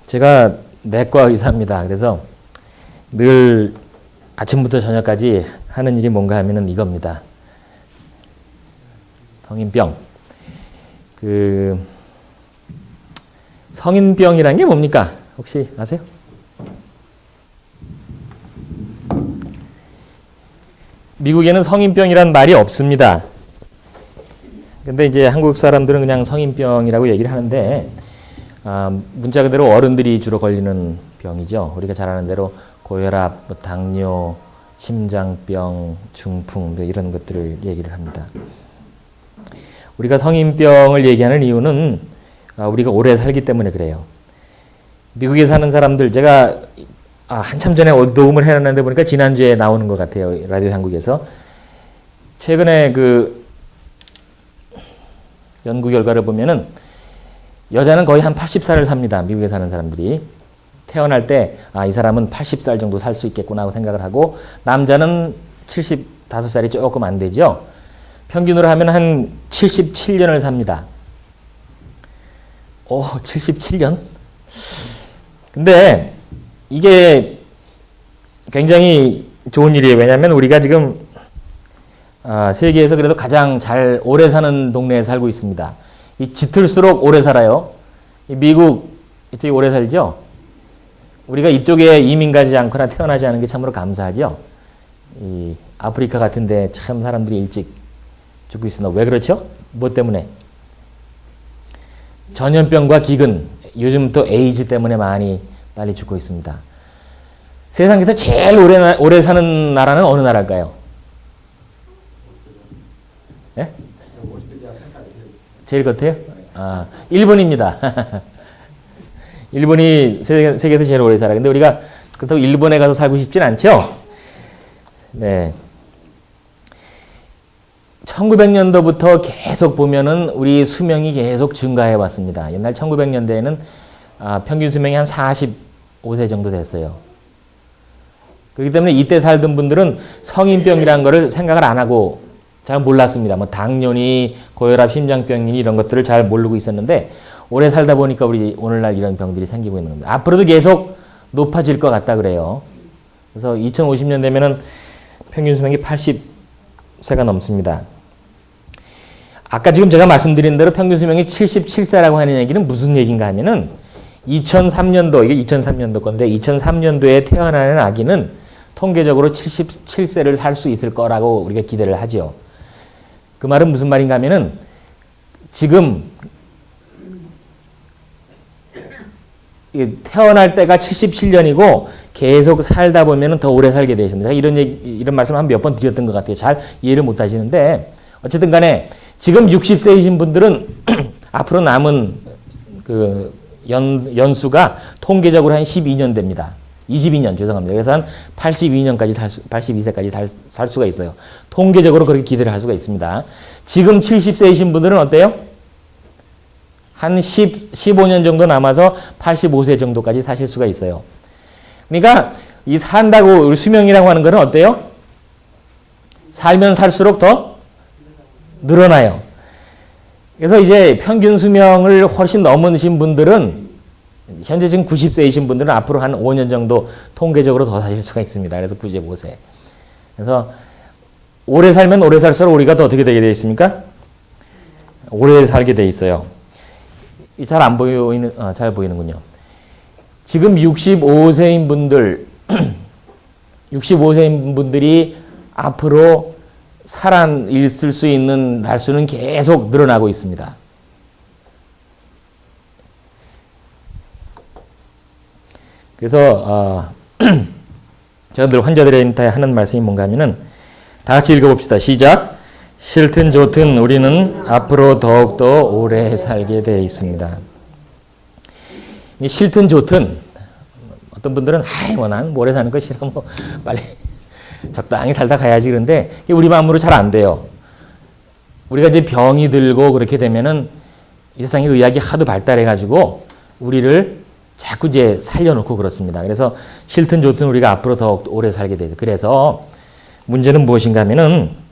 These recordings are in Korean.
제가 내과 의사입니다. 그래서 늘 아침부터 저녁까지 하는 일이 뭔가 하면은 이겁니다. 성인병. 성인병이란 게 뭡니까? 혹시 아세요? 미국에는 성인병이란 말이 없습니다. 근데 이제 한국 사람들은 그냥 성인병이라고 얘기를 하는데, 문자 그대로 어른들이 주로 걸리는 병이죠. 우리가 잘 아는 대로 고혈압, 당뇨, 심장병, 중풍 이런 것들을 얘기를 합니다. 우리가 성인병을 얘기하는 이유는 우리가 오래 살기 때문에 그래요. 미국에 사는 사람들, 제가 한참 전에 녹음을 해놨는데 보니까 지난주에 나오는 것 같아요. 라디오 한국에서. 최근에 연구 결과를 보면은 여자는 거의 한 80살을 삽니다. 미국에 사는 사람들이. 태어날 때 이 사람은 80살 정도 살 수 있겠구나 하고 생각을 하고, 남자는 75살이 조금 안 되죠. 평균으로 하면 한 77년을 삽니다. 77년? 근데 이게 굉장히 좋은 일이에요. 왜냐하면 우리가 지금 세계에서 그래도 가장 잘 오래 사는 동네에 살고 있습니다. 이 짙을수록 오래 살아요. 미국 이쪽이 오래 살죠. 우리가 이쪽에 이민 가지 않거나 태어나지 않은 게 참으로 감사하죠. 이 아프리카 같은데 참 사람들이 일찍 죽고 있으나 왜 그렇죠? 뭐 때문에? 전염병과 기근, 요즘 또 에이즈 때문에 많이 빨리 죽고 있습니다. 세상에서 제일 오래 사는 나라는 어느 나라일까요? 예? 제일 겉에요? 일본입니다. 일본이 세계에서 제일 오래 살아. 근데 우리가 그렇다고 일본에 가서 살고 싶진 않죠? 네. 1900년도부터 계속 보면은 우리 수명이 계속 증가해 왔습니다. 옛날 1900년대에는 평균 수명이 한 45세 정도 됐어요. 그렇기 때문에 이때 살던 분들은 성인병이라는 거를 생각을 안 하고 잘 몰랐습니다. 뭐 당뇨니 고혈압, 심장병이니 이런 것들을 잘 모르고 있었는데, 오래 살다 보니까 우리 오늘날 이런 병들이 생기고 있는 겁니다. 앞으로도 계속 높아질 것 같다 그래요. 그래서 2050년 되면은 평균 수명이 80세가 넘습니다. 아까 지금 제가 말씀드린 대로 평균 수명이 77세라고 하는 얘기는 무슨 얘기인가 하면은 2003년도, 이게 2003년도 건데 2003년도에 태어나는 아기는 통계적으로 77세를 살 수 있을 거라고 우리가 기대를 하죠. 그 말은 무슨 말인가 하면은 지금 태어날 때가 77년이고 계속 살다 보면 더 오래 살게 되십니다. 이런 말씀 한 몇 번 드렸던 것 같아요. 잘 이해를 못 하시는데, 어쨌든 간에 지금 60세이신 분들은 앞으로 남은 연수가 통계적으로 한 12년 됩니다. 22년, 죄송합니다. 그래서 한 82년까지 82세까지 살 수가 있어요. 통계적으로 그렇게 기대를 할 수가 있습니다. 지금 70세이신 분들은 어때요? 한 15년 정도 남아서 85세 정도까지 사실 수가 있어요. 그러니까 이 산다고 수명이라고 하는 거는 어때요? 살면 살수록 더 늘어나요. 그래서 이제 평균 수명을 훨씬 넘으신 분들은, 현재 지금 90세이신 분들은 앞으로 한 5년 정도 통계적으로 더 사실 수가 있습니다. 그래서 95세. 그래서 오래 살면 오래 살수록 우리가 더 어떻게 되게 되어 있습니까? 오래 살게 돼 있어요. 잘 안 보이는, 잘 보이는군요. 지금 65세인 분들, 65세인 분들이 앞으로 있을 수 있는 날수는 계속 늘어나고 있습니다. 그래서, 제가 늘 환자들한테 하는 말씀이 뭔가 하면은, 다 같이 읽어봅시다. 시작. 싫든 좋든 우리는 앞으로 더욱더 오래 살게 되어 있습니다. 싫든 좋든, 어떤 분들은 난 오래 사는 거 싫어, 빨리 적당히 살다 가야지. 그런데 우리 마음으로 잘 안 돼요. 우리가 이제 병이 들고 그렇게 되면은 이 세상에 의학이 하도 발달해가지고 우리를 자꾸 이제 살려놓고 그렇습니다. 그래서 싫든 좋든 우리가 앞으로 더 오래 살게 되죠. 그래서 문제는 무엇인가 하면은,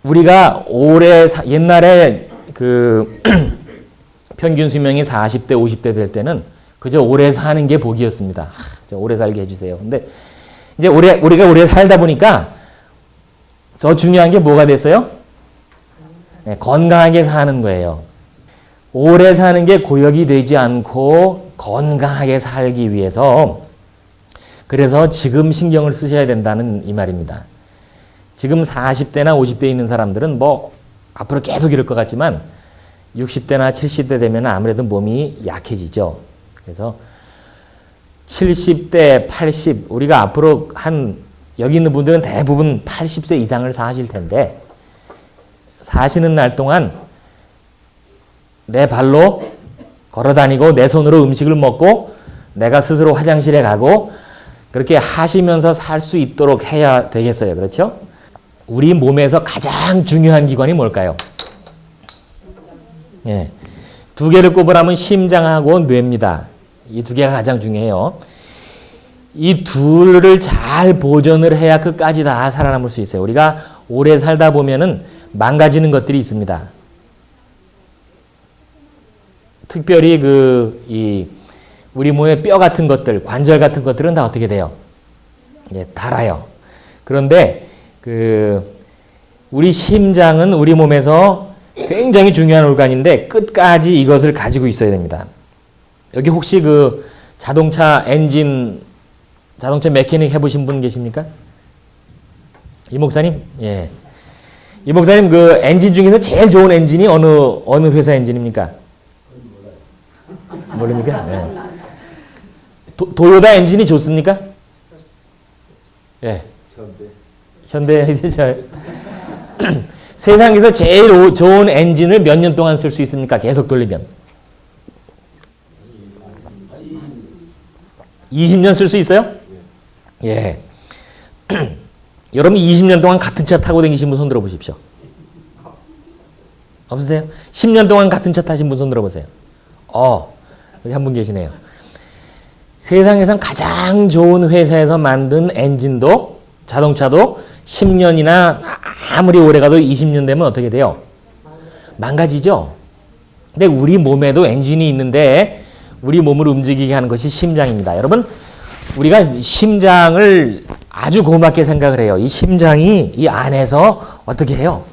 우리가 옛날에 평균 수명이 40대, 50대 될 때는 그저 오래 사는 게 복이었습니다. 오래 살게 해주세요. 근데 이제 우리가 오래 살다 보니까 더 중요한 게 뭐가 됐어요? 네, 건강하게 사는 거예요. 오래 사는 게 고역이 되지 않고 건강하게 살기 위해서 그래서 지금 신경을 쓰셔야 된다는 이 말입니다. 지금 40대나 50대 있는 사람들은 뭐 앞으로 계속 이럴 것 같지만 60대나 70대 되면 아무래도 몸이 약해지죠. 그래서 70대, 80, 우리가 앞으로 여기 있는 분들은 대부분 80세 이상을 사실 텐데 사시는 날 동안 내 발로 걸어 다니고 내 손으로 음식을 먹고 내가 스스로 화장실에 가고 그렇게 하시면서 살 수 있도록 해야 되겠어요. 그렇죠? 우리 몸에서 가장 중요한 기관이 뭘까요? 예. 두 개를 꼽으라면 심장하고 뇌입니다. 이 두 개가 가장 중요해요. 이 둘을 잘 보존을 해야 끝까지 다 살아남을 수 있어요. 우리가 오래 살다 보면은 망가지는 것들이 있습니다. 특별히 우리 몸의 뼈 같은 것들, 관절 같은 것들은 다 어떻게 돼요? 예, 닳아요. 그런데 우리 심장은 우리 몸에서 굉장히 중요한 organ인데 끝까지 이것을 가지고 있어야 됩니다. 여기 혹시 자동차 메케닉 해보신 분 계십니까? 이 목사님? 예. 이 목사님 엔진 중에서 제일 좋은 엔진이 어느 회사 엔진입니까? 모릅니까? 예. 도요타 엔진이 좋습니까? 예. 현대 세상에서 제일 좋은 엔진을 몇 년 동안 쓸 수 있습니까? 계속 돌리면. 20년 쓸 수 있어요? 예. 여러분 20년 동안 같은 차 타고 다니신 분 손 들어보십시오. 없으세요? 10년 동안 같은 차 타신 분 손 들어보세요. 여기 한 분 계시네요. 세상에선 가장 좋은 회사에서 만든 엔진도 자동차도 10년이나 아무리 오래 가도 20년 되면 어떻게 돼요? 망가지죠? 근데 우리 몸에도 엔진이 있는데 우리 몸을 움직이게 하는 것이 심장입니다. 여러분, 우리가 심장을 아주 고맙게 생각을 해요. 이 심장이 이 안에서 어떻게 해요?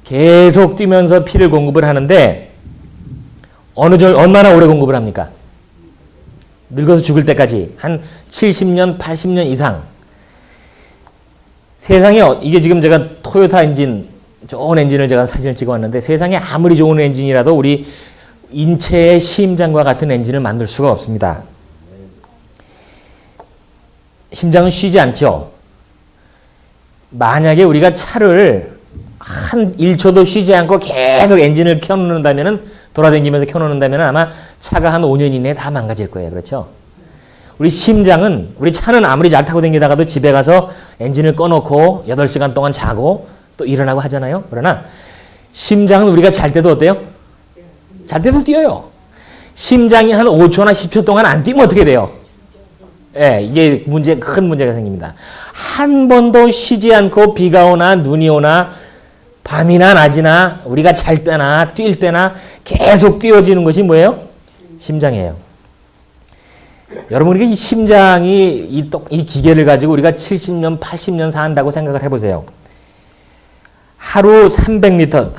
계속 뛰면서 피를 공급을 하는데 얼마나 오래 공급을 합니까? 늙어서 죽을 때까지 한 70년, 80년 이상. 세상에 이게 지금 제가 토요타 엔진, 좋은 엔진을 제가 사진을 찍어왔는데 세상에 아무리 좋은 엔진이라도 우리 인체의 심장과 같은 엔진을 만들 수가 없습니다. 심장은 쉬지 않죠. 만약에 우리가 차를 한 1초도 쉬지 않고 계속 엔진을 켜놓는다면은 돌아다니면서 켜놓는다면 아마 차가 한 5년 이내에 다 망가질 거예요. 그렇죠? 우리 심장은, 우리 차는 아무리 잘 타고 다니다가도 집에 가서 엔진을 꺼놓고 8시간 동안 자고 또 일어나고 하잖아요. 그러나 심장은 우리가 잘 때도 어때요? 잘 때도 뛰어요. 심장이 한 5초나 10초 동안 안 뛰면 어떻게 돼요? 예, 이게 큰 문제가 생깁니다. 한 번도 쉬지 않고 비가 오나 눈이 오나 밤이나 낮이나 우리가 잘 때나 뛸 때나 계속 뛰어지는 것이 뭐예요? 심장이에요. 여러분, 우리가 이 심장이 이 기계를 가지고 우리가 70년, 80년 산다고 생각을 해보세요. 하루 300리터,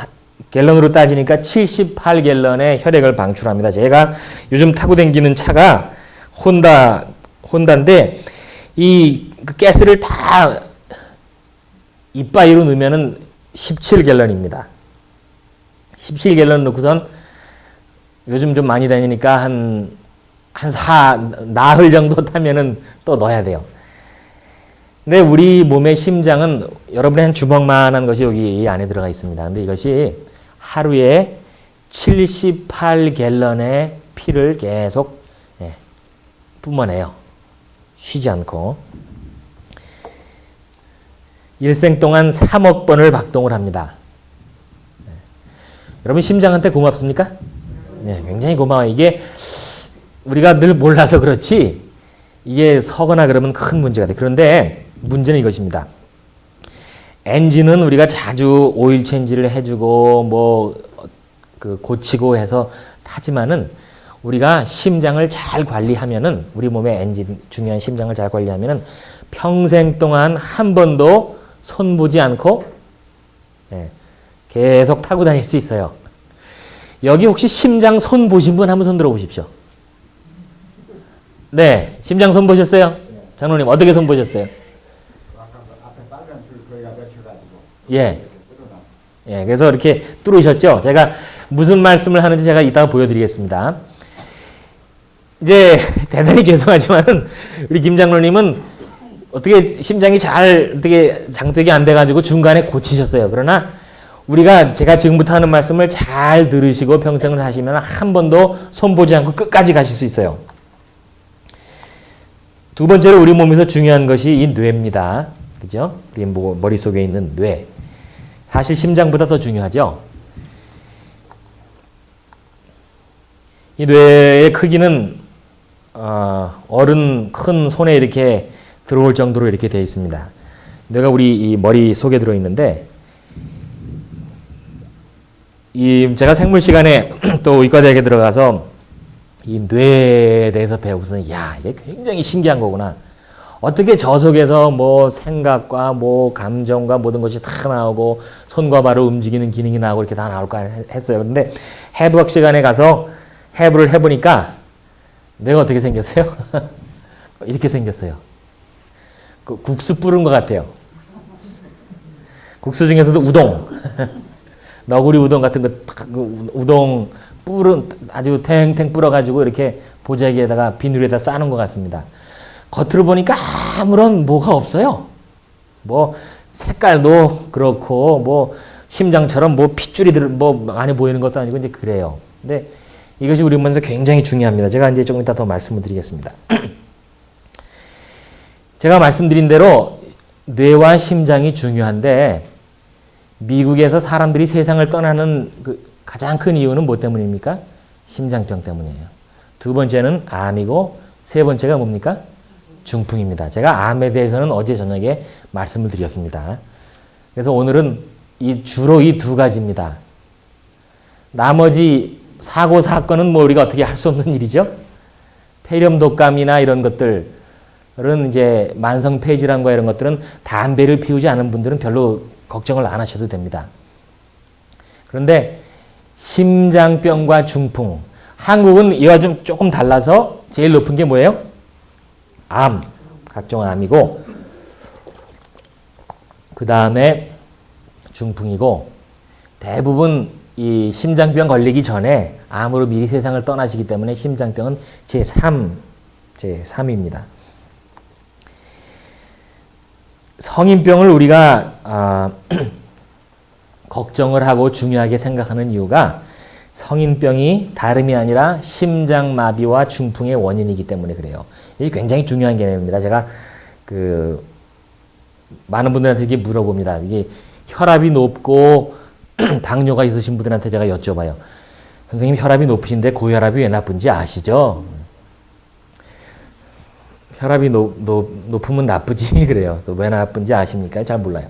갤런으로 따지니까 78갤런의 혈액을 방출합니다. 제가 요즘 타고 다니는 차가 혼다인데 이 가스를 다 이빠이로 넣으면은 17갤런입니다. 17갤런 넣고선 요즘 좀 많이 다니니까 나흘 정도 타면은 또 넣어야 돼요. 근데 우리 몸의 심장은 여러분의 한 주먹만한 것이 여기 이 안에 들어가 있습니다. 근데 이것이 하루에 78갤런의 피를 계속 뿜어내요. 쉬지 않고. 일생 동안 3억 번을 박동을 합니다. 여러분 심장한테 고맙습니까? 네, 굉장히 고마워요. 이게 우리가 늘 몰라서 그렇지 이게 서거나 그러면 큰 문제가 돼. 그런데 문제는 이것입니다. 엔진은 우리가 자주 오일 체인지를 해주고 뭐 고치고 해서 타지만은 우리가 심장을 잘 관리하면은 우리 몸의 엔진 중요한 심장을 잘 관리하면은 평생 동안 한 번도 손 보지 않고 계속 타고 다닐 수 있어요. 여기 혹시 심장 손 보신 분 한번 손 들어보십시오. 네, 심장 손 보셨어요? 장로님 어떻게 손 보셨어요? 예. 예, 그래서 이렇게 뚫으셨죠? 제가 무슨 말씀을 하는지 제가 이따가 보여드리겠습니다. 이제 대단히 죄송하지만은 우리 김 장로님은 어떻게 심장이 잘 어떻게 장득이 안 돼가지고 중간에 고치셨어요. 그러나 제가 지금부터 하는 말씀을 잘 들으시고 평생을 하시면 한 번도 손보지 않고 끝까지 가실 수 있어요. 두 번째로 우리 몸에서 중요한 것이 이 뇌입니다. 그죠? 우리 머릿속에 있는 뇌. 사실 심장보다 더 중요하죠. 이 뇌의 크기는 어른 큰 손에 이렇게 들어올 정도로 이렇게 되어 있습니다. 뇌가 우리 이 머리 속에 들어 있는데 제가 생물 시간에 또 의과대학에 들어가서 이 뇌에 대해서 배우고서는 이게 굉장히 신기한 거구나. 어떻게 저 속에서 뭐 생각과 뭐 감정과 모든 것이 다 나오고 손과 발을 움직이는 기능이 나오고 이렇게 다 나올까 했어요. 근데 해부학 시간에 가서 해부를 해보니까 뇌가 어떻게 생겼어요? 이렇게 생겼어요. 국수 뿌른 것 같아요. 국수 중에서도 우동. 너구리 우동 같은 거, 우동 아주 탱탱 불어가지고 이렇게 보자기에다가 비누에다 싸는 것 같습니다. 겉으로 보니까 아무런 뭐가 없어요. 뭐 색깔도 그렇고 뭐 심장처럼 뭐 핏줄이 뭐 많이 보이는 것도 아니고 이제 그래요. 근데 이것이 우리 몸에서 굉장히 중요합니다. 제가 이제 조금 이따 더 말씀을 드리겠습니다. 제가 말씀드린 대로 뇌와 심장이 중요한데 미국에서 사람들이 세상을 떠나는 가장 큰 이유는 뭐 때문입니까? 심장병 때문이에요. 두 번째는 암이고 세 번째가 뭡니까? 중풍입니다. 제가 암에 대해서는 어제 저녁에 말씀을 드렸습니다. 그래서 오늘은 주로 이 두 가지입니다. 나머지 사고 사건은 뭐 우리가 어떻게 할 수 없는 일이죠. 폐렴 독감이나 이런 것들은 이제 만성 폐질환과 이런 것들은 담배를 피우지 않은 분들은 별로 걱정을 안 하셔도 됩니다. 그런데 심장병과 중풍, 한국은 이와 좀 조금 달라서 제일 높은 게 뭐예요? 암, 각종 암이고 그 다음에 중풍이고 대부분 이 심장병 걸리기 전에 암으로 미리 세상을 떠나시기 때문에 심장병은 제3입니다. 성인병을 우리가 걱정을 하고 중요하게 생각하는 이유가 성인병이 다름이 아니라 심장마비와 중풍의 원인이기 때문에 그래요. 이게 굉장히 중요한 개념입니다. 제가 많은 분들한테 이렇게 물어봅니다. 이게 혈압이 높고 당뇨가 있으신 분들한테 제가 여쭤봐요. 선생님 혈압이 높으신데 고혈압이 왜 나쁜지 아시죠? 혈압이 높으면 나쁘지 그래요. 또 왜 나쁜지 아십니까? 잘 몰라요.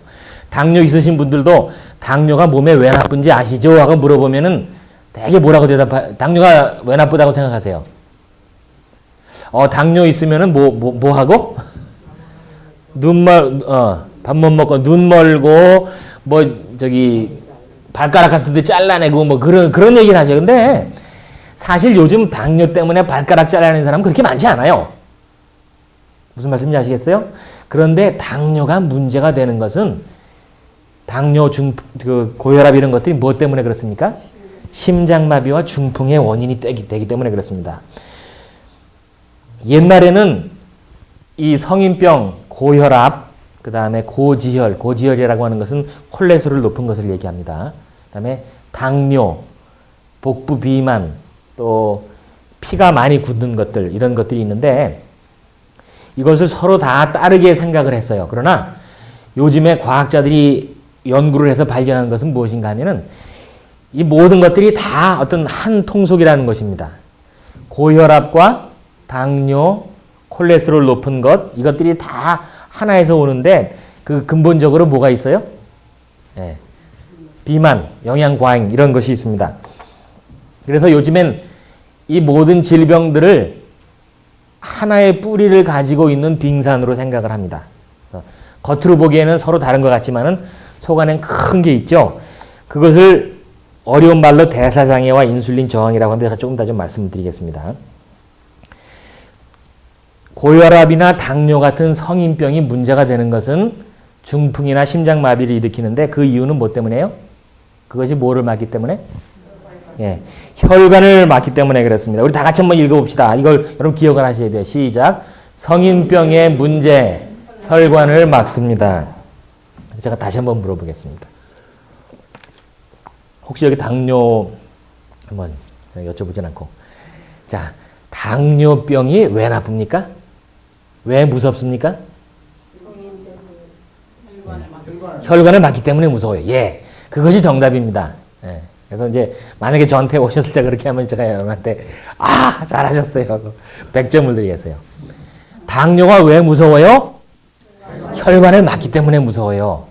당뇨 있으신 분들도 당뇨가 몸에 왜 나쁜지 아시죠? 하고 물어보면은 되게 뭐라고 당뇨가 왜 나쁘다고 생각하세요? 당뇨 있으면은 뭐 하고? 밥 못 먹고 눈 멀고 발가락 같은 데 잘라내고 뭐 그런 얘기를 하죠. 근데 사실 요즘 당뇨 때문에 발가락 잘라내는 사람은 그렇게 많지 않아요. 무슨 말씀인지 아시겠어요? 그런데 당뇨가 문제가 되는 것은 당뇨, 고혈압 이런 것들이 무엇 때문에 그렇습니까? 심장마비와 중풍의 원인이 되기 때문에 그렇습니다. 옛날에는 이 성인병, 고혈압, 그 다음에 고지혈이라고 하는 것은 콜레스테롤 높은 것을 얘기합니다. 그 다음에 당뇨, 복부 비만, 또 피가 많이 굳는 것들, 이런 것들이 있는데 이것을 서로 다 다르게 생각을 했어요. 그러나 요즘에 과학자들이 연구를 해서 발견한 것은 무엇인가 하면은 이 모든 것들이 다 어떤 한 통속이라는 것입니다. 고혈압과 당뇨, 콜레스테롤 높은 것, 이것들이 다 하나에서 오는데 그 근본적으로 뭐가 있어요? 비만, 영양 과잉 이런 것이 있습니다. 그래서 요즘엔 이 모든 질병들을 하나의 뿌리를 가지고 있는 빙산으로 생각을 합니다. 겉으로 보기에는 서로 다른 것 같지만은 속 안엔 큰 게 있죠. 그것을 어려운 말로 대사장애와 인슐린 저항이라고 하는데 제가 조금 더 좀 말씀드리겠습니다. 고혈압이나 당뇨 같은 성인병이 문제가 되는 것은 중풍이나 심장마비를 일으키는데 그 이유는 뭐 때문에요? 그것이 뭐를 막기 때문에? 예, 혈관을 막기 때문에 그렇습니다. 우리 다 같이 한번 읽어봅시다. 이걸 여러분 기억을 하셔야 돼요. 시작. 성인병의 문제, 혈관을 막습니다. 제가 다시 한번 물어보겠습니다. 혹시 여기 당뇨 한번 여쭤보진 않고, 자, 당뇨병이 왜 나쁩니까? 왜 무섭습니까? 혈관을 막기 때문에 무서워요. 예, 그것이 정답입니다. 예. 그래서 이제 만약에 저한테 오셨을 때 그렇게 하면 제가 여러분한테 잘하셨어요. 100점을 드리겠어요. 당뇨가 왜 무서워요? 혈관을 막기 때문에 무서워요.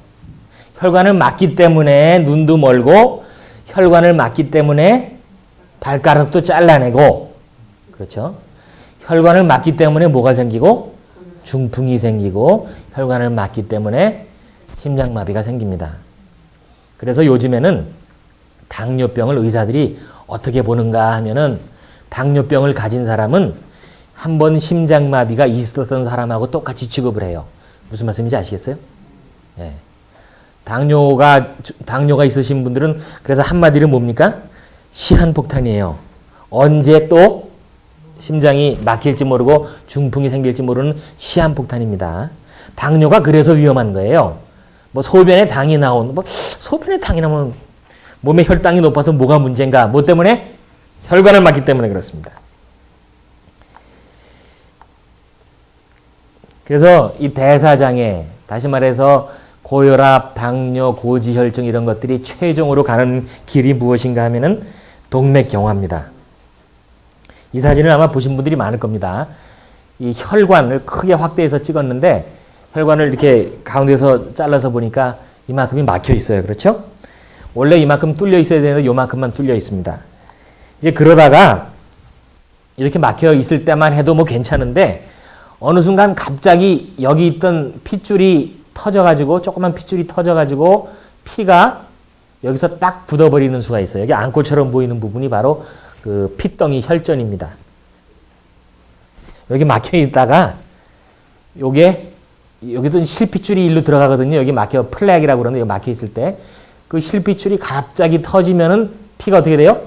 혈관을 막기 때문에 눈도 멀고, 혈관을 막기 때문에 발가락도 잘라내고, 그렇죠? 혈관을 막기 때문에 뭐가 생기고? 중풍이 생기고, 혈관을 막기 때문에 심장마비가 생깁니다. 그래서 요즘에는 당뇨병을 의사들이 어떻게 보는가 하면은 당뇨병을 가진 사람은 한번 심장마비가 있었던 사람하고 똑같이 취급을 해요. 무슨 말씀인지 아시겠어요? 예. 당뇨가 있으신 분들은 그래서 한마디로 뭡니까? 시한폭탄이에요. 언제 또 심장이 막힐지 모르고 중풍이 생길지 모르는 시한폭탄입니다. 당뇨가 그래서 위험한 거예요. 뭐 소변에 당이 나오면 몸의 혈당이 높아서 뭐가 문제인가? 뭐 때문에? 혈관을 막기 때문에 그렇습니다. 그래서 이 대사장애, 다시 말해서 고혈압, 당뇨, 고지혈증 이런 것들이 최종으로 가는 길이 무엇인가 하면은 동맥경화입니다. 이 사진을 아마 보신 분들이 많을 겁니다. 이 혈관을 크게 확대해서 찍었는데 혈관을 이렇게 가운데서 잘라서 보니까 이만큼이 막혀 있어요. 그렇죠? 원래 이만큼 뚫려 있어야 되는데 요만큼만 뚫려 있습니다. 이제 그러다가 이렇게 막혀 있을 때만 해도 뭐 괜찮은데 어느 순간 갑자기 여기 있던 핏줄이 터져가지고 조그만 핏줄이 터져가지고 피가 여기서 딱 굳어버리는 수가 있어요. 여기 앙코처럼 보이는 부분이 바로 그 핏덩이 혈전입니다. 여기 막혀 있다가 여기도 실핏줄이 일로 들어가거든요. 여기 막혀 플렉이라고 그러는데 여기 막혀 있을 때 그 실핏줄이 갑자기 터지면은 피가 어떻게 돼요?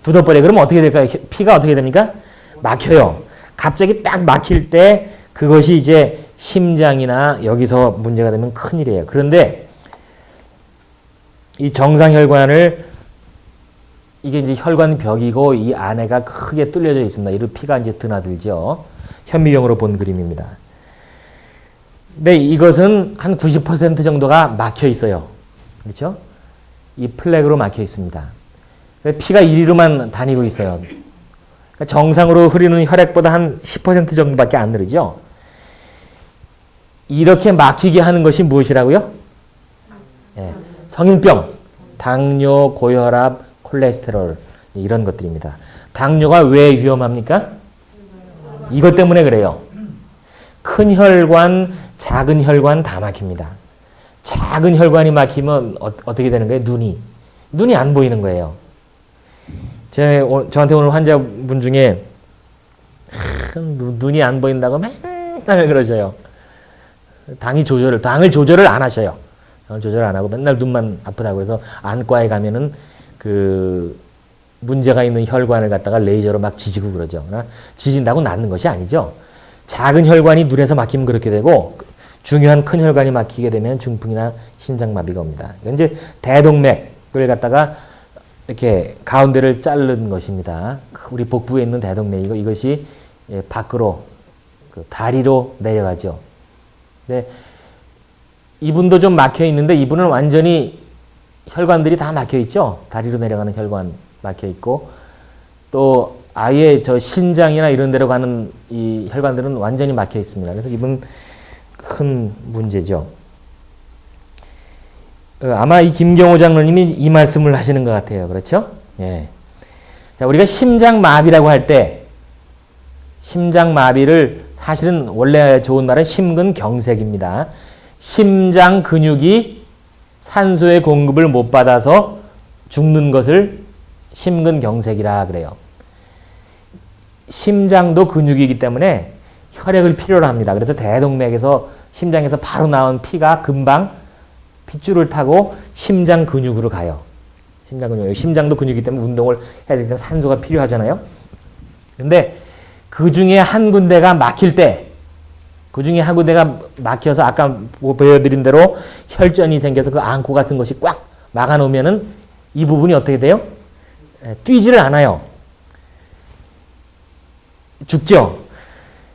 굳어버려요. 그러면 어떻게 될까요? 피가 어떻게 됩니까? 막혀요. 갑자기 딱 막힐 때 그것이 이제 심장이나 여기서 문제가 되면 큰일이에요. 그런데 이 정상혈관을 이게 이제 혈관벽이고 이 안에가 크게 뚫려져 있습니다. 이로 피가 이제 드나들죠. 현미경으로 본 그림입니다. 근데 이것은 한 90% 정도가 막혀 있어요. 그렇죠? 이 플렉으로 막혀 있습니다. 피가 이리로만 다니고 있어요. 그러니까 정상으로 흐르는 혈액보다 한 10% 정도밖에 안 흐르죠. 이렇게 막히게 하는 것이 무엇이라고요? 네, 성인병, 당뇨, 고혈압, 콜레스테롤 이런 것들입니다. 당뇨가 왜 위험합니까? 이것 때문에 그래요. 큰 혈관, 작은 혈관 다 막힙니다. 작은 혈관이 막히면 어떻게 되는 거예요? 눈이 안 보이는 거예요. 저한테 오늘 환자분 중에 눈이 안 보인다고 맨날 그러셔요. 당을 조절을 안 하셔요. 당을 조절 안 하고 맨날 눈만 아프다고 해서 안과에 가면은 그 문제가 있는 혈관을 갖다가 레이저로 막 지지고 그러죠. 지진다고 낫는 것이 아니죠. 작은 혈관이 눈에서 막히면 그렇게 되고 중요한 큰 혈관이 막히게 되면 중풍이나 심장마비가 옵니다. 이제 대동맥을 갖다가 이렇게 가운데를 자른 것입니다. 우리 복부에 있는 대동맥 이것이 밖으로 그 다리로 내려가죠. 근데 이분도 좀 막혀 있는데 이분은 완전히 혈관들이 다 막혀 있죠. 다리로 내려가는 혈관 막혀 있고 또 아예 저 신장이나 이런 데로 가는 이 혈관들은 완전히 막혀 있습니다. 그래서 이분 큰 문제죠. 아마 이 김경호 장로님이 이 말씀을 하시는 것 같아요. 그렇죠? 예. 자, 우리가 심장마비라고 할 때 심장마비를 사실은 원래 좋은 말은 심근경색입니다. 심장 근육이 산소의 공급을 못 받아서 죽는 것을 심근경색이라 그래요. 심장도 근육이기 때문에 혈액을 필요로 합니다. 그래서 대동맥에서 심장에서 바로 나온 피가 금방 핏줄을 타고 심장 근육으로 가요. 심장 근육. 심장도 근육이기 때문에 운동을 해야 되기 때문에 산소가 필요하잖아요. 근데 그 중에 한 군데가 막힐 때, 그 중에 한 군데가 막혀서 아까 보여드린 대로 혈전이 생겨서 그 앙코 같은 것이 꽉 막아놓으면은 이 부분이 어떻게 돼요? 뛰지를 않아요. 죽죠?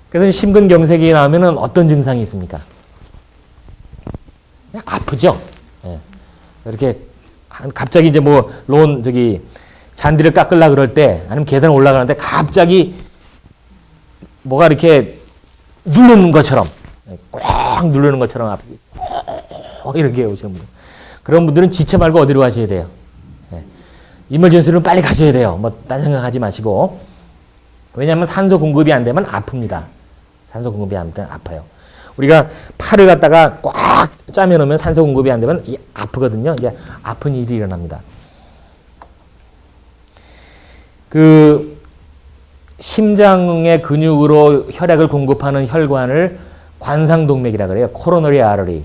그래서 심근경색이 나오면은 어떤 증상이 있습니까? 그냥 아프죠? 이렇게 갑자기 이제 뭐 잔디를 깎으려 그럴 때 아니면 계단 올라가는데 갑자기 뭐가 이렇게 누르는 것처럼 꽉 누르는 것처럼 아프게 이렇게 오시는 분들. 그런 분들은 지체 말고 어디로 가셔야 돼요? 이머전시로 빨리 가셔야 돼요. 뭐 딴 생각하지 마시고. 왜냐하면 산소 공급이 안 되면 아픕니다. 산소 공급이 안 되면 아파요. 우리가 팔을 갖다가 꽉 짜면 오면 산소 공급이 안 되면 아프거든요. 이제 아픈 일이 일어납니다. 그 심장의 근육으로 혈액을 공급하는 혈관을 관상동맥이라 그래요. 코로너리 아러리.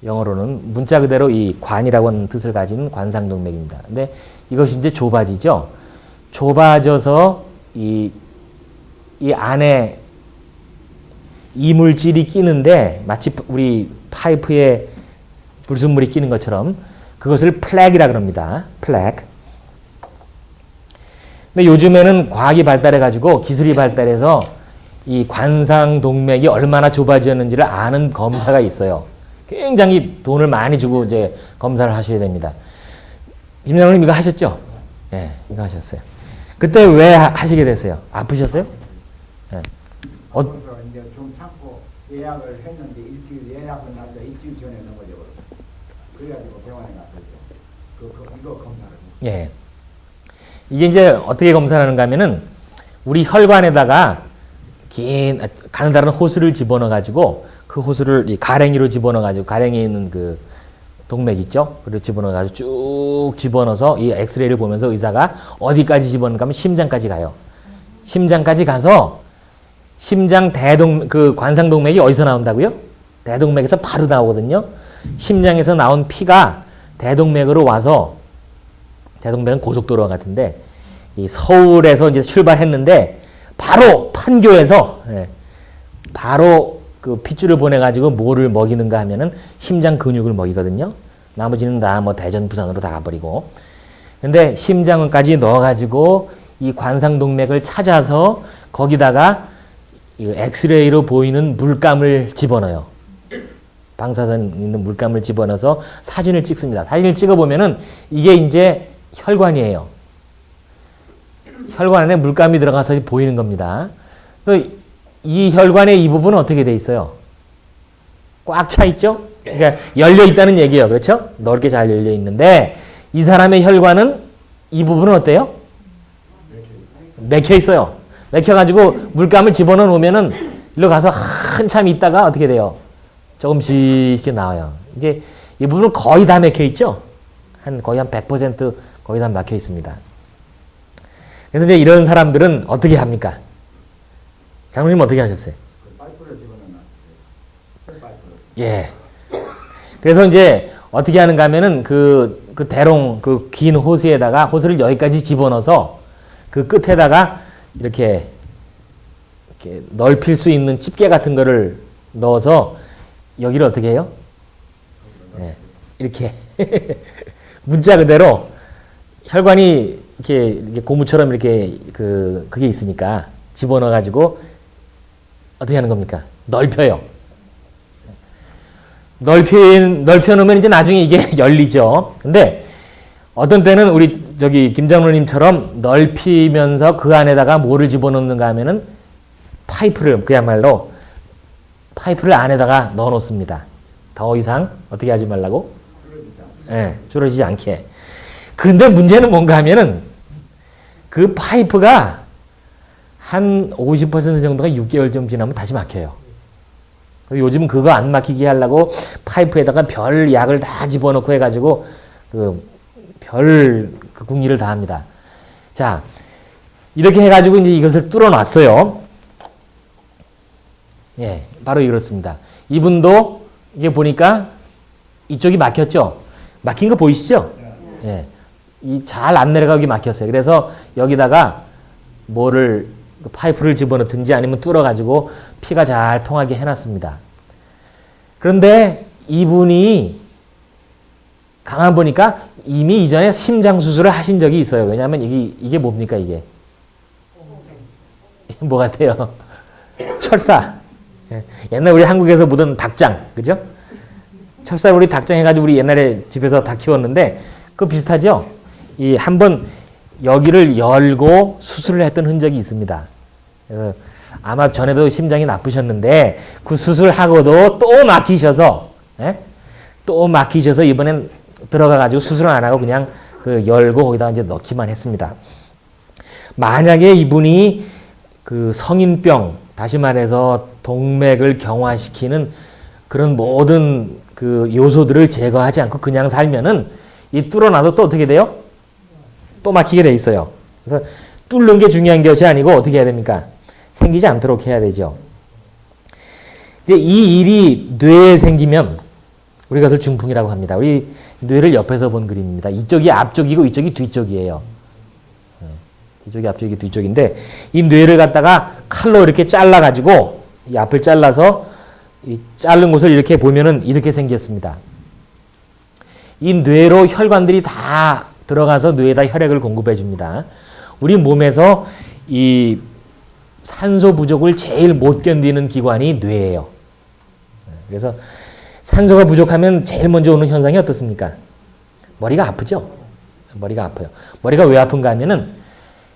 영어로는 문자 그대로 이 관이라고 하는 뜻을 가진 관상동맥입니다. 근데 이것이 이제 좁아지죠. 좁아져서 이 안에 이물질이 끼는데 마치 우리 파이프에 불순물이 끼는 것처럼 그것을 플렉이라 그럽니다. 플렉. 근데 요즘에는 과학이 발달해가지고 기술이 발달해서 이 관상동맥이 얼마나 좁아졌는지를 아는 검사가 있어요. 굉장히 돈을 많이 주고 이제 검사를 하셔야 됩니다. 김 장로님 이거 하셨죠? 네, 이거 하셨어요. 그때 왜 하시게 됐어요? 아프셨어요? 네. 이제 좀 참고 예약을 했는데 예약은 날짜 일주일 전에 넘어져 버렸어요. 그래가지고 병원에 갔었죠. 이거 검사를. 예. 이게 이제 어떻게 검사를 하는가 하면은 우리 혈관에다가 긴 가느다란 호스를 집어넣어 가지고 그 호스를 이 가랭이로 집어넣어 가지고 가랭이에 있는 그 동맥 있죠? 그걸 집어넣어 가지고 쭉 집어넣어서 이 엑스레이를 보면서 의사가 어디까지 집어넣는가 하면 심장까지 가요. 심장까지 가서 심장 그 관상동맥이 어디서 나온다고요? 대동맥에서 바로 나오거든요. 심장에서 나온 피가 대동맥으로 와서 대동맥은 고속도로 같은데 이 서울에서 이제 출발했는데 바로 판교에서 바로 그 핏줄을 보내가지고 뭐를 먹이는가 하면은 심장 근육을 먹이거든요. 나머지는 다 뭐 대전, 부산으로 다 가버리고. 근데 심장까지 넣어가지고 이 관상동맥을 찾아서 거기다가 엑스레이로 보이는 물감을 집어넣어요. 방사선 있는 물감을 집어넣어서 사진을 찍습니다. 사진을 찍어보면은 이게 이제 혈관이에요. 혈관 안에 물감이 들어가서 보이는 겁니다. 그래서 이 혈관의 이 부분은 어떻게 돼 있어요? 꽉 차 있죠? 그러니까 열려 있다는 얘기예요. 그렇죠? 넓게 잘 열려 있는데 이 사람의 혈관은 이 부분은 어때요? 막혀 있어요. 막혀가지고 물감을 집어넣어 놓으면은 일로 가서 한참 있다가 어떻게 돼요? 조금씩 이렇게 나와요. 이게 이 부분은 거의 다 막혀 있죠? 거의 한 100% 거의 다 막혀 있습니다. 그래서 이제 이런 사람들은 어떻게 합니까? 장로님 어떻게 하셨어요? 파이프를 집어넣었어요. 예. 그래서 이제 어떻게 하는가 하면은 그 대롱, 그 긴 호스에다가 호스를 여기까지 집어넣어서 그 끝에다가 이렇게 넓힐 수 있는 집게 같은 거를 넣어서 여기를 어떻게 해요? 예. 이렇게. 문자 그대로 혈관이 이렇게 고무처럼 이렇게 그게 있으니까 집어넣어가지고 어떻게 하는 겁니까? 넓혀요. 넓혀놓으면 이제 나중에 이게 열리죠. 근데 어떤 때는 우리 김 장로님처럼 넓히면서 그 안에다가 뭐를 집어넣는가 하면은 그야말로 파이프를 안에다가 넣어 놓습니다. 더 이상 어떻게 하지 말라고? 줄어지지 않게. 그런데 문제는 뭔가 하면은 그 파이프가 한 50% 정도가 6개월 좀 지나면 다시 막혀요. 요즘은 그거 안 막히게 하려고 파이프에다가 별 약을 다 집어넣고 해가지고 그 궁리를 다 합니다. 자, 이렇게 해가지고 이제 이것을 뚫어놨어요. 예, 바로 이렇습니다. 이분도 이게 보니까 이쪽이 막혔죠? 막힌 거 보이시죠? 예. 잘 안 내려가게 막혔어요. 그래서 여기다가 파이프를 집어넣든지 아니면 뚫어가지고 피가 잘 통하게 해놨습니다. 그런데 이분이 가만 보니까 이미 이전에 심장 수술을 하신 적이 있어요. 왜냐하면 이게 뭡니까 이게? 뭐 같아요? 철사. 옛날 우리 한국에서 보던 닭장, 그죠? 철사 우리 닭장 해가지고 우리 옛날에 집에서 닭 키웠는데 그거 비슷하죠? 한번 여기를 열고 수술을 했던 흔적이 있습니다. 그래서 아마 전에도 심장이 나쁘셨는데 그 수술하고도 또 막히셔서 이번엔 들어가가지고 수술을 안 하고 그냥 열고 거기다 이제 넣기만 했습니다. 만약에 이분이 그 성인병, 다시 말해서 동맥을 경화시키는 그런 모든 그 요소들을 제거하지 않고 그냥 살면은 이 뚫어놔도 또 어떻게 돼요? 또 막히게 돼 있어요. 그래서 뚫는 게 중요한 것이 아니고 어떻게 해야 됩니까? 생기지 않도록 해야 되죠. 이제 이 일이 뇌에 생기면 우리가 그걸 중풍이라고 합니다. 우리 뇌를 옆에서 본 그림입니다. 이쪽이 앞쪽이고 이쪽이 뒤쪽이에요. 이쪽이 앞쪽이 뒤쪽인데 이 뇌를 갖다가 칼로 이렇게 잘라가지고 이 앞을 잘라서 이 자른 곳을 이렇게 보면은 이렇게 생겼습니다. 이 뇌로 혈관들이 다 들어가서 뇌에다 혈액을 공급해 줍니다. 우리 몸에서 이 산소 부족을 제일 못 견디는 기관이 뇌예요. 그래서 산소가 부족하면 제일 먼저 오는 현상이 어떻습니까? 머리가 아프죠? 머리가 아파요. 머리가 왜 아픈가 하면은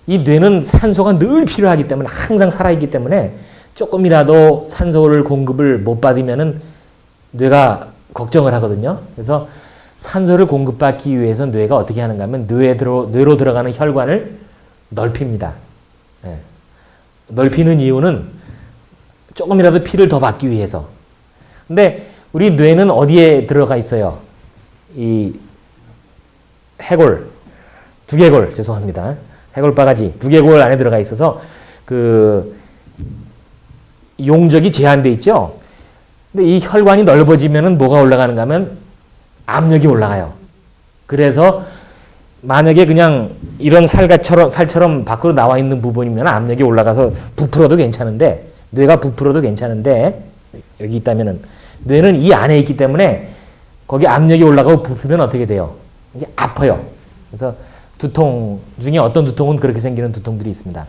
이 뇌는 산소가 늘 필요하기 때문에 항상 살아있기 때문에 조금이라도 산소를 공급을 못 받으면은 뇌가 걱정을 하거든요. 그래서 산소를 공급받기 위해서 뇌가 어떻게 하는가 하면 뇌로 들어가는 혈관을 넓힙니다. 네. 넓히는 이유는 조금이라도 피를 더 받기 위해서. 근데 우리 뇌는 어디에 들어가 있어요? 이 해골, 두개골, 죄송합니다. 해골바가지, 두개골 안에 들어가 있어서 그 용적이 제한돼 있죠. 근데 이 혈관이 넓어지면은 뭐가 올라가는가 하면 압력이 올라가요. 그래서 만약에 그냥 이런 살처럼 밖으로 나와 있는 부분이면 압력이 올라가서 부풀어도 괜찮은데, 뇌가 부풀어도 괜찮은데, 여기 있다면은, 뇌는 이 안에 있기 때문에 거기 압력이 올라가고 부풀면 어떻게 돼요? 이게 아파요. 그래서 두통 중에 어떤 두통은 그렇게 생기는 두통들이 있습니다.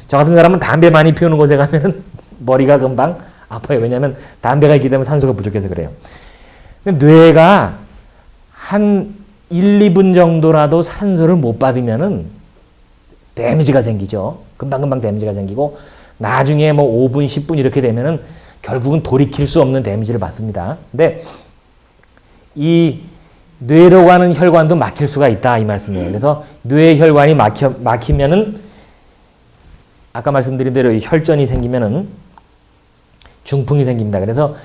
저 같은 사람은 담배 많이 피우는 곳에 가면은 머리가 금방 아파요. 왜냐하면 담배가 있기 때문에 산소가 부족해서 그래요. 근데 뇌가 한 1, 2분 정도라도 산소를 못 받으면은 데미지가 생기죠. 금방금방 데미지가 생기고 나중에 뭐 5분, 10분 이렇게 되면은 결국은 돌이킬 수 없는 데미지를 받습니다. 근데 이 뇌로 가는 혈관도 막힐 수가 있다 이 말씀이에요. 그래서 뇌 혈관이 막히면은 아까 말씀드린 대로 혈전이 생기면은 중풍이 생깁니다. 그래서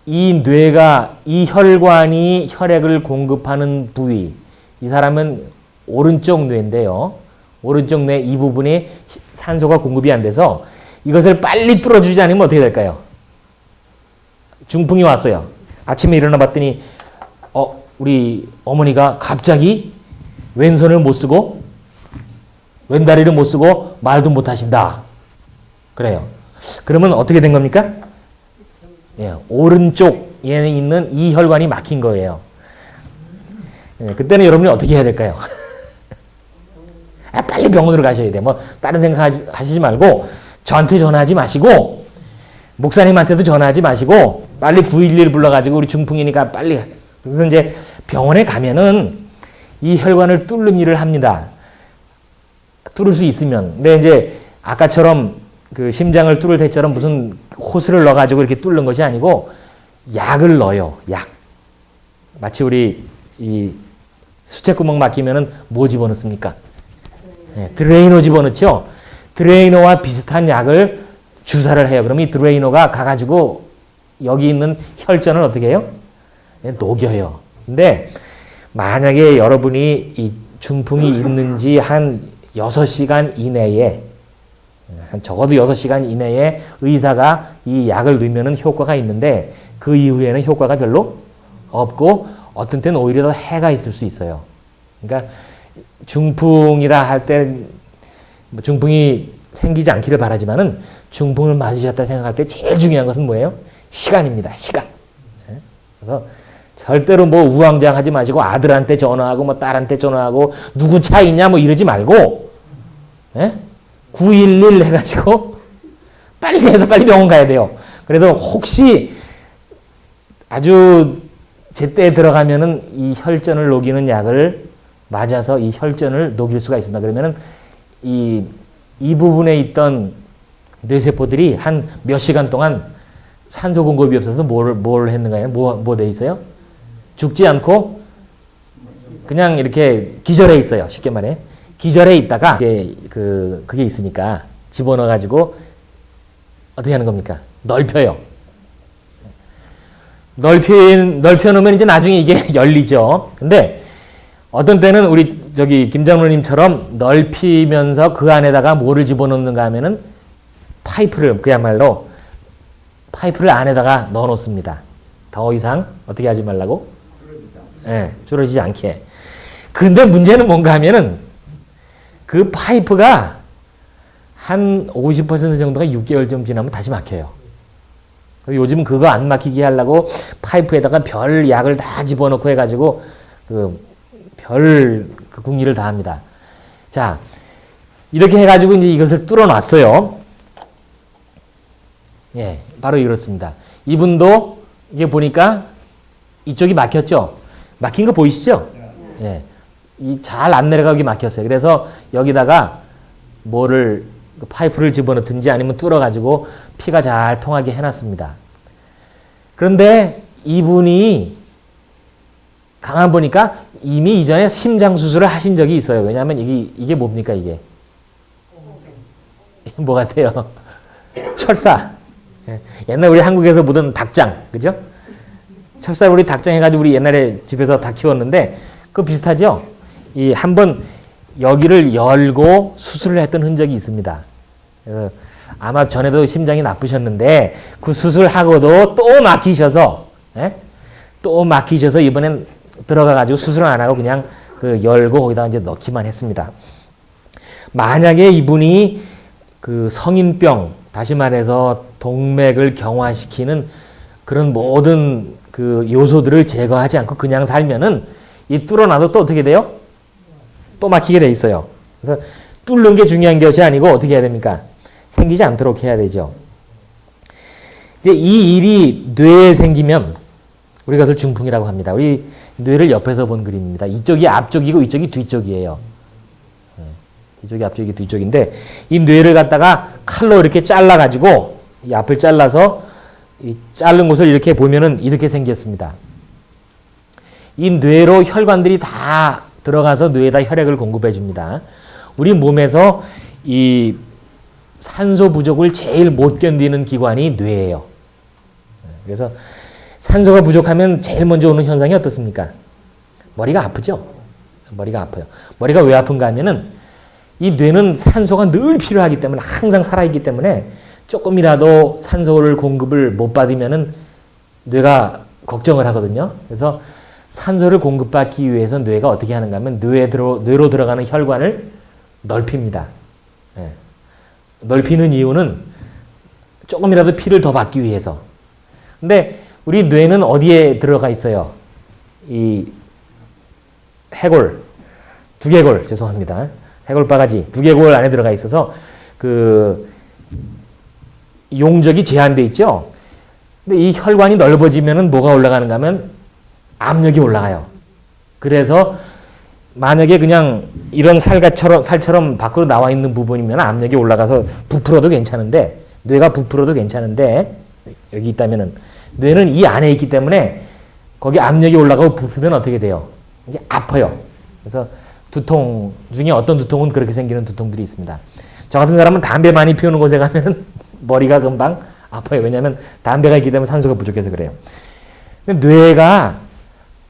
이 뇌가 이 혈관이 혈액을 공급하는 부위, 이 사람은 오른쪽 뇌인데요. 오른쪽 뇌 이 부분에 산소가 공급이 안 돼서 이것을 빨리 뚫어주지 않으면 어떻게 될까요? 중풍이 왔어요. 아침에 일어나 봤더니 우리 어머니가 갑자기 왼손을 못 쓰고 왼다리를 못 쓰고 말도 못 하신다. 그래요. 그러면 어떻게 된 겁니까? 예, 오른쪽에 있는 이 혈관이 막힌 거예요. 예, 그때는 여러분이 어떻게 해야 될까요? 빨리 병원으로 가셔야 돼. 뭐 다른 생각 하시지 말고 저한테 전화하지 마시고 목사님한테도 전화하지 마시고 빨리 911 불러가지고 우리 중풍이니까 빨리. 그래서 이제 병원에 가면은 이 혈관을 뚫는 일을 합니다. 뚫을 수 있으면. 근데 이제 아까처럼 그 심장을 뚫을 때처럼 무슨 호스를 넣어가지고 이렇게 뚫는 것이 아니고 약을 넣어요. 약. 마치 우리 이 수채구멍 막히면은 뭐 집어넣습니까? 예, 드레이너 집어넣죠. 드레이너와 비슷한 약을 주사를 해요. 그러면 이 드레이너가 가가지고 여기 있는 혈전을 어떻게 해요? 예, 녹여요. 근데 만약에 여러분이 이 중풍이 있는지 한 6시간 이내에 한 적어도 6시간 이내에 의사가 이 약을 넣으면 효과가 있는데 그 이후에는 효과가 별로 없고 어떤 때는 오히려 더 해가 있을 수 있어요. 그러니까 중풍이라 할 때 중풍이 생기지 않기를 바라지만은 중풍을 맞으셨다 생각할 때 제일 중요한 것은 뭐예요? 시간입니다. 시간. 그래서 절대로 뭐 우왕좌왕하지 마시고 아들한테 전화하고 뭐 딸한테 전화하고 누구 차 있냐 뭐 이러지 말고 911 해가지고 빨리 해서 빨리 병원 가야 돼요. 그래서 혹시 아주 제때에 들어가면은 이 혈전을 녹이는 약을 맞아서 이 혈전을 녹일 수가 있습니다. 그러면은 이 부분에 있던 뇌세포들이 한 몇 시간 동안 산소 공급이 없어서 뭘 했는가요? 뭐 돼 있어요? 죽지 않고 그냥 이렇게 기절해 있어요. 쉽게 말해. 기절해 있다가 그게 있으니까 집어넣어 가지고 어떻게 하는 겁니까? 넓혀요. 넓혀 놓으면 이제 나중에 이게 열리죠. 근데 어떤 때는 우리 김장로님처럼 넓히면서 그 안에다가 뭐를 집어넣는가 하면은 파이프를 그야말로 파이프를 안에다가 넣어 놓습니다. 더 이상 어떻게 하지 말라고? 줄어지지 않게. 근데 문제는 뭔가 하면은 그 파이프가 한 50% 정도가 6개월 좀 지나면 다시 막혀요. 요즘 그거 안 막히게 하려고 파이프에다가 별 약을 다 집어넣고 해가지고 별 궁리를 다 합니다. 자, 이렇게 해가지고 이제 이것을 뚫어놨어요. 예, 바로 이렇습니다. 이분도 이게 보니까 이쪽이 막혔죠? 막힌 거 보이시죠? 예. 잘 안 내려가게 막혔어요. 그래서 여기다가 파이프를 집어넣든지 아니면 뚫어가지고 피가 잘 통하게 해놨습니다. 그런데 이분이 가만 보니까 이미 이전에 심장 수술을 하신 적이 있어요. 왜냐하면 이게 뭡니까 이게? 뭐 같아요? 철사. 옛날 우리 한국에서 보던 닭장, 그죠? 철사 우리 닭장 해가지고 우리 옛날에 집에서 닭 키웠는데 그거 비슷하죠? 한번 여기를 열고 수술을 했던 흔적이 있습니다. 그래서 아마 전에도 심장이 나쁘셨는데 그 수술하고도 또 막히셔서 이번엔 들어가가지고 수술을 안 하고 그냥 열고 거기다 이제 넣기만 했습니다. 만약에 이분이 성인병, 다시 말해서 동맥을 경화시키는 그런 모든 요소들을 제거하지 않고 그냥 살면은 이 뚫어놔도 또 어떻게 돼요? 또 막히게 돼 있어요. 그래서 뚫는 게 중요한 것이 아니고 어떻게 해야 됩니까? 생기지 않도록 해야 되죠. 이제 이 일이 뇌에 생기면 우리가 그걸 중풍이라고 합니다. 우리 뇌를 옆에서 본 그림입니다. 이쪽이 앞쪽이고 이쪽이 뒤쪽이에요. 이쪽이 앞쪽이 뒤쪽인데 이 뇌를 갖다가 칼로 이렇게 잘라가지고 이 앞을 잘라서 이 자른 곳을 이렇게 보면은 이렇게 생겼습니다. 이 뇌로 혈관들이 다 들어가서 뇌에다 혈액을 공급해 줍니다. 우리 몸에서 이 산소 부족을 제일 못 견디는 기관이 뇌예요. 그래서 산소가 부족하면 제일 먼저 오는 현상이 어떻습니까? 머리가 아프죠? 머리가 아파요. 머리가 왜 아픈가 하면은 이 뇌는 산소가 늘 필요하기 때문에 항상 살아있기 때문에 조금이라도 산소를 공급을 못 받으면은 뇌가 걱정을 하거든요. 그래서 산소를 공급받기 위해서 뇌가 어떻게 하는가 하면 뇌로 들어가는 혈관을 넓힙니다. 예. 넓히는 이유는 조금이라도 피를 더 받기 위해서. 근데 우리 뇌는 어디에 들어가 있어요? 이 해골, 두개골, 죄송합니다. 해골 바가지, 두개골 안에 들어가 있어서 용적이 제한돼 있죠. 근데 이 혈관이 넓어지면은 뭐가 올라가는가 하면 압력이 올라가요. 그래서 만약에 그냥 이런 살처럼 밖으로 나와 있는 부분이면 압력이 올라가서 부풀어도 괜찮은데, 뇌가 부풀어도 괜찮은데, 여기 있다면은, 뇌는 이 안에 있기 때문에 거기 압력이 올라가고 부풀면 어떻게 돼요? 이게 아파요. 그래서 두통 중에 어떤 두통은 그렇게 생기는 두통들이 있습니다. 저 같은 사람은 담배 많이 피우는 곳에 가면 머리가 금방 아파요. 왜냐하면 담배가 있기 때문에 산소가 부족해서 그래요. 근데 뇌가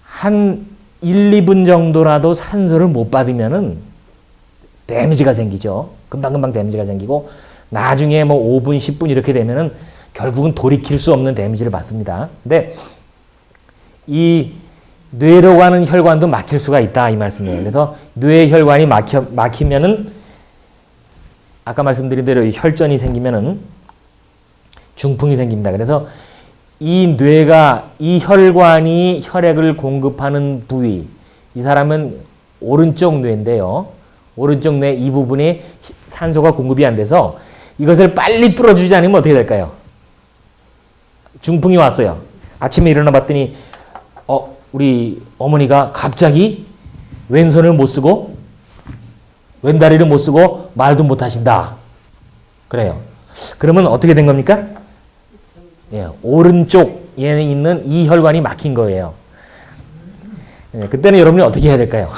한 1, 2분 정도라도 산소를 못 받으면은 데미지가 생기죠. 금방금방 데미지가 생기고 나중에 뭐 5분, 10분 이렇게 되면은 결국은 돌이킬 수 없는 데미지를 받습니다. 근데 이 뇌로 가는 혈관도 막힐 수가 있다 이 말씀이에요. 그래서 뇌 혈관이 막히면은 아까 말씀드린 대로 혈전이 생기면은 중풍이 생깁니다. 그래서 이 뇌가 이 혈관이 혈액을 공급하는 부위, 이 사람은 오른쪽 뇌인데요. 오른쪽 뇌 이 부분에 산소가 공급이 안 돼서 이것을 빨리 뚫어주지 않으면 어떻게 될까요? 중풍이 왔어요. 아침에 일어나 봤더니 우리 어머니가 갑자기 왼손을 못 쓰고 왼다리를 못 쓰고 말도 못 하신다. 그래요. 그러면 어떻게 된 겁니까? 예, 오른쪽에 있는 이 혈관이 막힌 거예요. 예, 그때는 여러분이 어떻게 해야 될까요?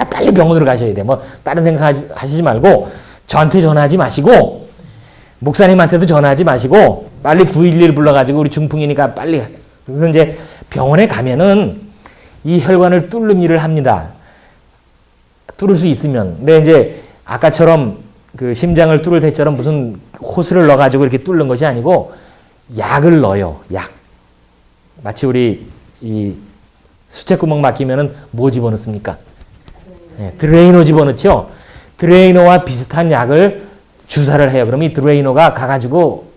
빨리 병원으로 가셔야 돼. 뭐 다른 생각 하시지 말고 저한테 전화하지 마시고 목사님한테도 전화하지 마시고 빨리 911 불러가지고 우리 중풍이니까 빨리. 그래서 이제 병원에 가면은 이 혈관을 뚫는 일을 합니다. 뚫을 수 있으면. 근데 이제 아까처럼 그 심장을 뚫을 때처럼 무슨 호스를 넣어가지고 이렇게 뚫는 것이 아니고 약을 넣어요. 약. 마치 우리 이 수채구멍 막히면은 뭐 집어넣습니까? 네, 드레이너 집어넣죠. 드레이너와 비슷한 약을 주사를 해요. 그럼 이 드레이너가 가가지고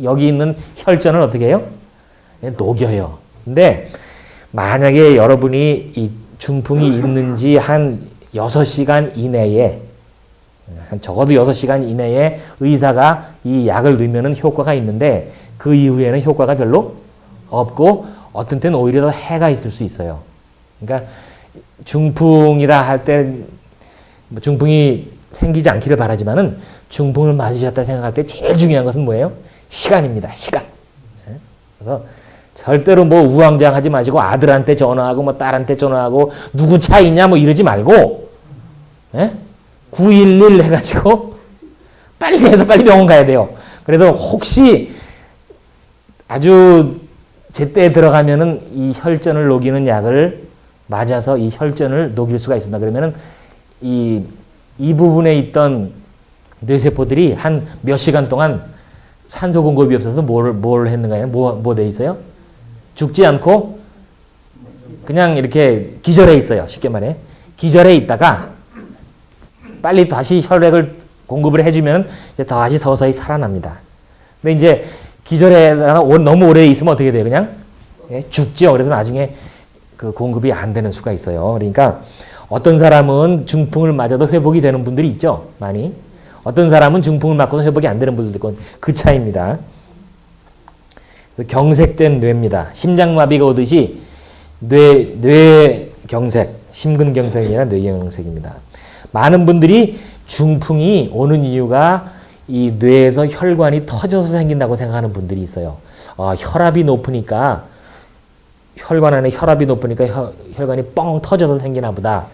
여기 있는 혈전을 어떻게 해요? 네, 녹여요. 근데 만약에 여러분이 이 중풍이 있는지 한 6시간 이내에 한 적어도 6시간 이내에 의사가 이 약을 넣으면 효과가 있는데 그 이후에는 효과가 별로 없고 어떤 때는 오히려 더 해가 있을 수 있어요. 그러니까 중풍이라 할 때 중풍이 생기지 않기를 바라지만은 중풍을 맞으셨다 생각할 때 제일 중요한 것은 뭐예요? 시간입니다. 시간. 그래서 절대로 뭐 우왕좌왕하지 마시고 아들한테 전화하고 뭐 딸한테 전화하고 누구 차 있냐 뭐 이러지 말고 911 해가지고 빨리 해서 빨리 병원 가야 돼요. 그래서 혹시 아주 제때에 들어가면은 이 혈전을 녹이는 약을 맞아서 이 혈전을 녹일 수가 있습니다. 그러면은 이 부분에 있던 뇌세포들이 한 몇 시간 동안 산소 공급이 없어서 뭘 했는가요? 뭐 돼 있어요? 죽지 않고 그냥 이렇게 기절해 있어요. 쉽게 말해. 기절해 있다가 빨리 다시 혈액을 공급을 해주면 이제 다시 서서히 살아납니다. 근데 이제 기절해다가 너무 오래 있으면 어떻게 돼요? 그냥 죽죠. 그래서 나중에 그 공급이 안 되는 수가 있어요. 그러니까 어떤 사람은 중풍을 맞아도 회복이 되는 분들이 있죠. 많이. 어떤 사람은 중풍을 맞고도 회복이 안 되는 분들도 있고 그 차이입니다. 경색된 뇌입니다. 심장마비가 오듯이 뇌경색, 심근경색이 아니라 뇌경색입니다. 많은 분들이 중풍이 오는 이유가 이 뇌에서 혈관이 터져서 생긴다고 생각하는 분들이 있어요. 혈압이 높으니까 혈관 안에 혈압이 높으니까 혈관이 뻥 터져서 생기나 보다.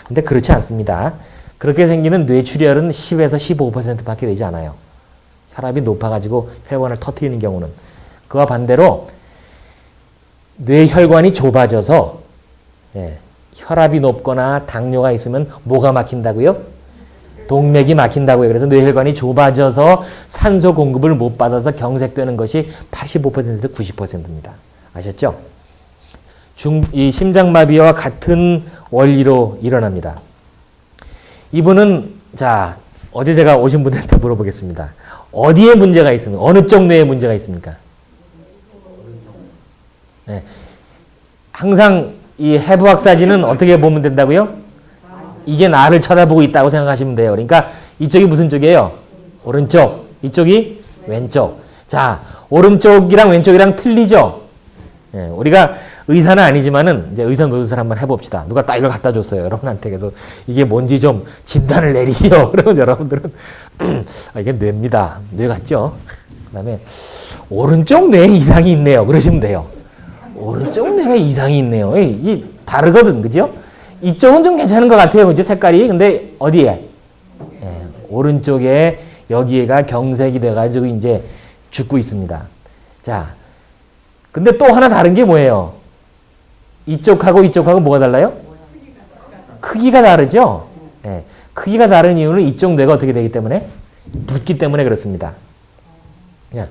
근데 그렇지 않습니다. 그렇게 생기는 뇌출혈은 10에서 15%밖에 되지 않아요. 혈압이 높아가지고 혈관을 터뜨리는 경우는. 그와 반대로 뇌혈관이 좁아져서 혈압이 높거나 당뇨가 있으면 뭐가 막힌다고요? 동맥이 막힌다고요. 그래서 뇌혈관이 좁아져서 산소 공급을 못 받아서 경색되는 것이 85%에서 90%입니다. 아셨죠? 이 심장마비와 같은 원리로 일어납니다. 이분은 자 어제 제가 오신 분한테 물어보겠습니다. 어디에 문제가 있습니까? 어느 쪽 뇌에 문제가 있습니까? 네. 항상 이 해부학 사진은 어떻게 보면 된다고요? 이게 나를 쳐다보고 있다고 생각하시면 돼요. 그러니까 이쪽이 무슨 쪽이에요? 오른쪽. 이쪽이 왼쪽. 자, 오른쪽이랑 왼쪽이랑 틀리죠? 네. 우리가 의사는 아니지만은 이제 의사 노릇을 한번 해봅시다. 누가 딱 이걸 갖다 줬어요. 여러분한테. 그래서 이게 뭔지 좀 진단을 내리시오. 그러면 여러분들은 이게 뇌입니다. 뇌 같죠? 그 다음에 오른쪽 뇌에 이상이 있네요. 그러시면 돼요. 오른쪽 뇌에 이상이 있네요. 이 다르거든. 그죠? 이쪽은 좀 괜찮은 것 같아요. 그죠? 색깔이. 근데 어디에? 예, 오른쪽에 여기가 경색이 돼가지고 이제 죽고 있습니다. 자, 근데 또 하나 다른 게 뭐예요? 이쪽하고 뭐가 달라요? 크기가 다르죠? 예, 크기가 다른 이유는 이쪽 뇌가 어떻게 되기 때문에? 붓기 때문에 그렇습니다. 그냥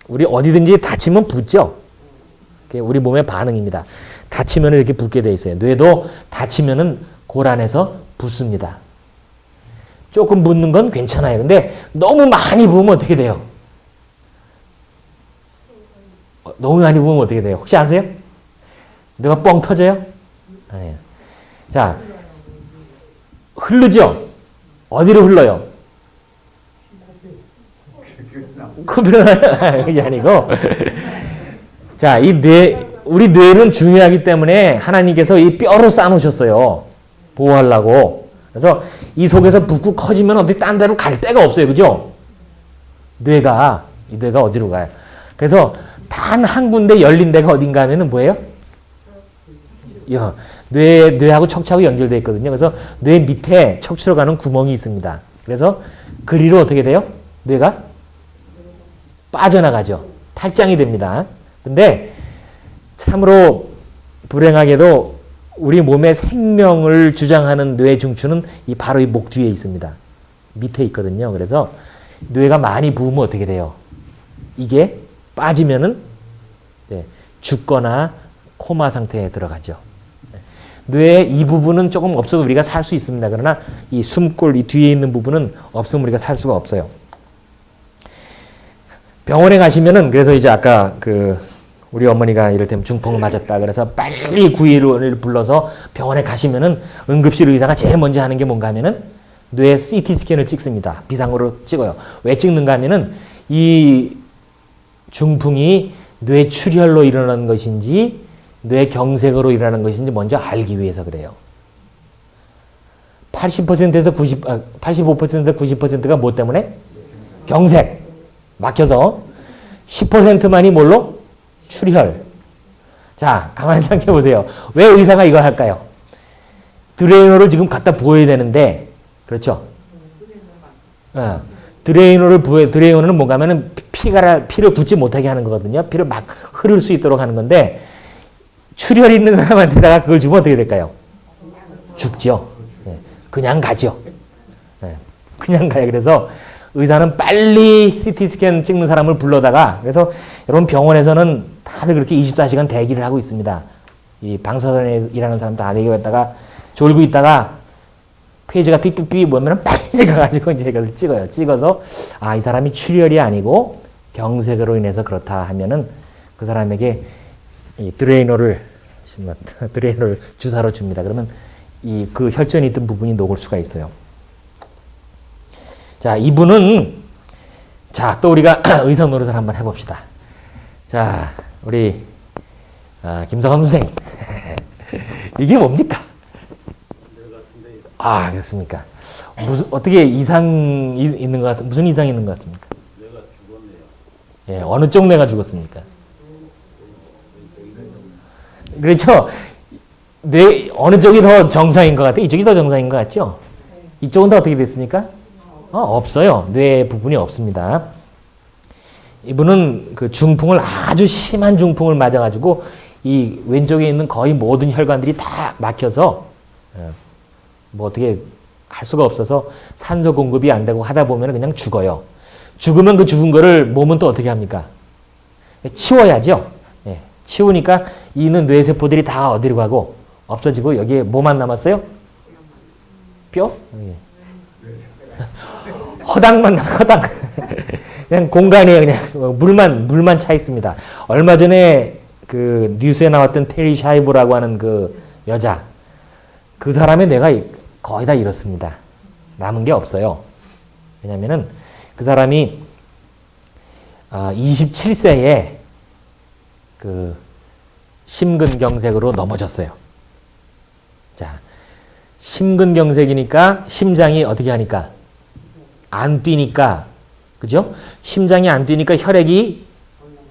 우리 어디든지 다치면 붓죠? 그게 우리 몸의 반응입니다. 다치면 이렇게 붓게 돼 있어요. 뇌도 다치면은 골 안에서 붓습니다. 조금 붓는 건 괜찮아요. 근데 너무 많이 부으면 어떻게 돼요? 너무 많이 부으면 어떻게 돼요? 혹시 아세요? 뇌가 뻥 터져요? 아니에요. 자, 흐르죠? 어디로 흘러요? 코피로 나요? 그게 아니고. 자, 우리 뇌는 중요하기 때문에 하나님께서 이 뼈로 쌓아놓으셨어요. 보호하려고. 그래서 이 속에서 붓고 커지면 어디 딴 데로 갈 데가 없어요. 그죠? 이 뇌가 어디로 가요? 그래서 단 한 군데 열린 데가 어딘가 하면은 뭐예요? 뇌하고 척추하고 연결되어 있거든요. 그래서 뇌 밑에 척추로 가는 구멍이 있습니다. 그래서 그리로 어떻게 돼요? 뇌가 빠져나가죠. 탈장이 됩니다. 근데 참으로 불행하게도 우리 몸의 생명을 주장하는 뇌 중추는 바로 이 목 뒤에 있습니다. 밑에 있거든요. 그래서 뇌가 많이 부으면 어떻게 돼요? 이게 빠지면은 죽거나 코마 상태에 들어가죠. 뇌의 이 부분은 조금 없어도 우리가 살 수 있습니다. 그러나 이 숨골 이 뒤에 있는 부분은 없으면 우리가 살 수가 없어요. 병원에 가시면은 그래서 이제 아까 우리 어머니가 이를테면 중풍을 맞았다 그래서 빨리 구의를 불러서 병원에 가시면은 응급실 의사가 제일 먼저 하는 게 뭔가 하면은 뇌 CT 스캔을 찍습니다. 비상으로 찍어요. 왜 찍는가 하면은 이 중풍이 뇌 출혈로 일어나는 것인지 뇌 경색으로 일어나는 것인지 먼저 알기 위해서 그래요. 85%에서 90%가 뭐 때문에? 경색. 막혀서 10%만이 뭘로? 출혈. 자, 가만히 생각해 보세요. 왜 의사가 이걸 할까요? 드레이너를 지금 갖다 부어야 되는데, 그렇죠? 드레이너는 뭔가 하면은 피를 굳지 못하게 하는 거거든요. 피를 막 흐를 수 있도록 하는 건데, 출혈 있는 사람한테다가 그걸 주면 어떻게 될까요? 죽죠. 그냥 가죠. 그냥 가요. 그래서 의사는 빨리 CT 스캔 찍는 사람을 불러다가 그래서 여러분 병원에서는 다들 그렇게 24시간 대기를 하고 있습니다. 이 방사선에 일하는 사람 다 대기했다가 졸고 있다가 페이지가 삐삐삐 보면은 빨리 가가지고 이제 이걸 찍어요. 찍어서 이 사람이 출혈이 아니고 경색으로 인해서 그렇다 하면은 그 사람에게 이 드레이너를 주사로 줍니다. 그러면 그 혈전이 있던 부분이 녹을 수가 있어요. 자, 이분은 또 우리가 의성 노릇을 한번 해봅시다. 자, 우리 김성환 선생님. 이게 뭡니까? 그렇습니까? 어떻게 이상이 있는 것 같습니까? 무슨 이상이 있는 것 같습니까? 뇌가 죽었네요. 예, 어느 쪽 뇌가 죽었습니까? 그렇죠? 어느 쪽이 더 정상인 것 같아요? 이쪽이 더 정상인 것 같죠? 이쪽은 더 어떻게 됐습니까? 없어요. 뇌 부분이 없습니다. 이분은 중풍을 아주 심한 중풍을 맞아가지고 이 왼쪽에 있는 거의 모든 혈관들이 다 막혀서 어떻게 할 수가 없어서 산소 공급이 안 되고 하다 보면 그냥 죽어요. 죽으면 그 죽은 거를 몸은 또 어떻게 합니까? 치워야죠. 치우니까 있는 뇌세포들이 다 어디로 가고 없어지고 여기에 뭐만 남았어요? 뼈? 허당만 허당. 그냥 공간에 그냥 물만 차 있습니다. 얼마 전에 뉴스에 나왔던 테리 샤이브라고 하는 여자, 그 사람의 뇌가 거의 다 이렇습니다. 남은 게 없어요. 왜냐면은 그 사람이 27세에 심근경색으로 넘어졌어요. 자, 심근경색이니까 심장이 어떻게 하니까? 안 뛰니까, 그죠? 심장이 안 뛰니까 혈액이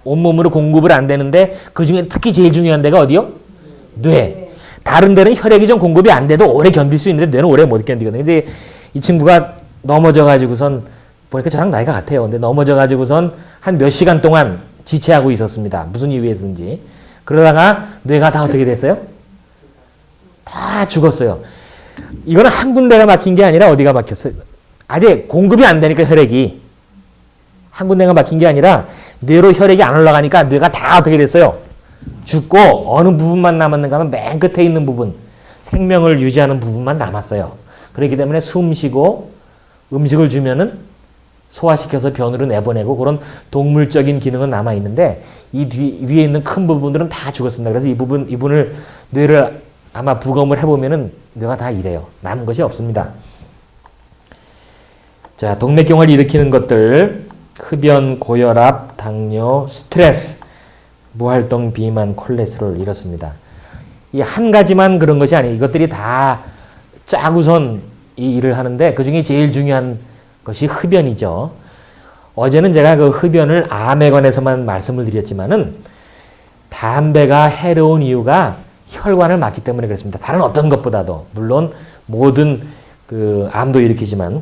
온몸으로 공급을 안 되는데 그 중에 특히 제일 중요한 데가 어디요? 뇌. 다른 데는 혈액이 좀 공급이 안 돼도 오래 견딜 수 있는데 뇌는 오래 못 견디거든요. 근데 이 친구가 넘어져가지고선 보니까 저랑 나이가 같아요. 근데 넘어져가지고선 한 몇 시간 동안 지체하고 있었습니다. 무슨 이유에서든지. 그러다가 뇌가 다 어떻게 됐어요? 다 죽었어요. 이거는 한 군데가 막힌 게 아니라 어디가 막혔어요? 아직 공급이 안 되니까 혈액이. 한 군데가 막힌 게 아니라 뇌로 혈액이 안 올라가니까 뇌가 다 어떻게 됐어요? 죽고 어느 부분만 남았는가 하면 맨 끝에 있는 부분, 생명을 유지하는 부분만 남았어요. 그렇기 때문에 숨 쉬고 음식을 주면은 소화시켜서 변으로 내보내고 그런 동물적인 기능은 남아있는데 이 위에 있는 큰 부분들은 다 죽었습니다. 그래서 이분을 뇌를 아마 부검을 해보면은 뇌가 다 이래요. 남은 것이 없습니다. 자, 동맥경화를 일으키는 것들, 흡연, 고혈압, 당뇨, 스트레스, 무활동, 비만, 콜레스테롤 이렇습니다. 이 한 가지만 그런 것이 아니에요. 이것들이 다 짜고선 이 일을 하는데 그 중에 제일 중요한 것이 흡연이죠. 어제는 제가 그 흡연을 암에 관해서만 말씀을 드렸지만은 담배가 해로운 이유가 혈관을 막기 때문에 그렇습니다. 다른 어떤 것보다도 물론 모든 그 암도 일으키지만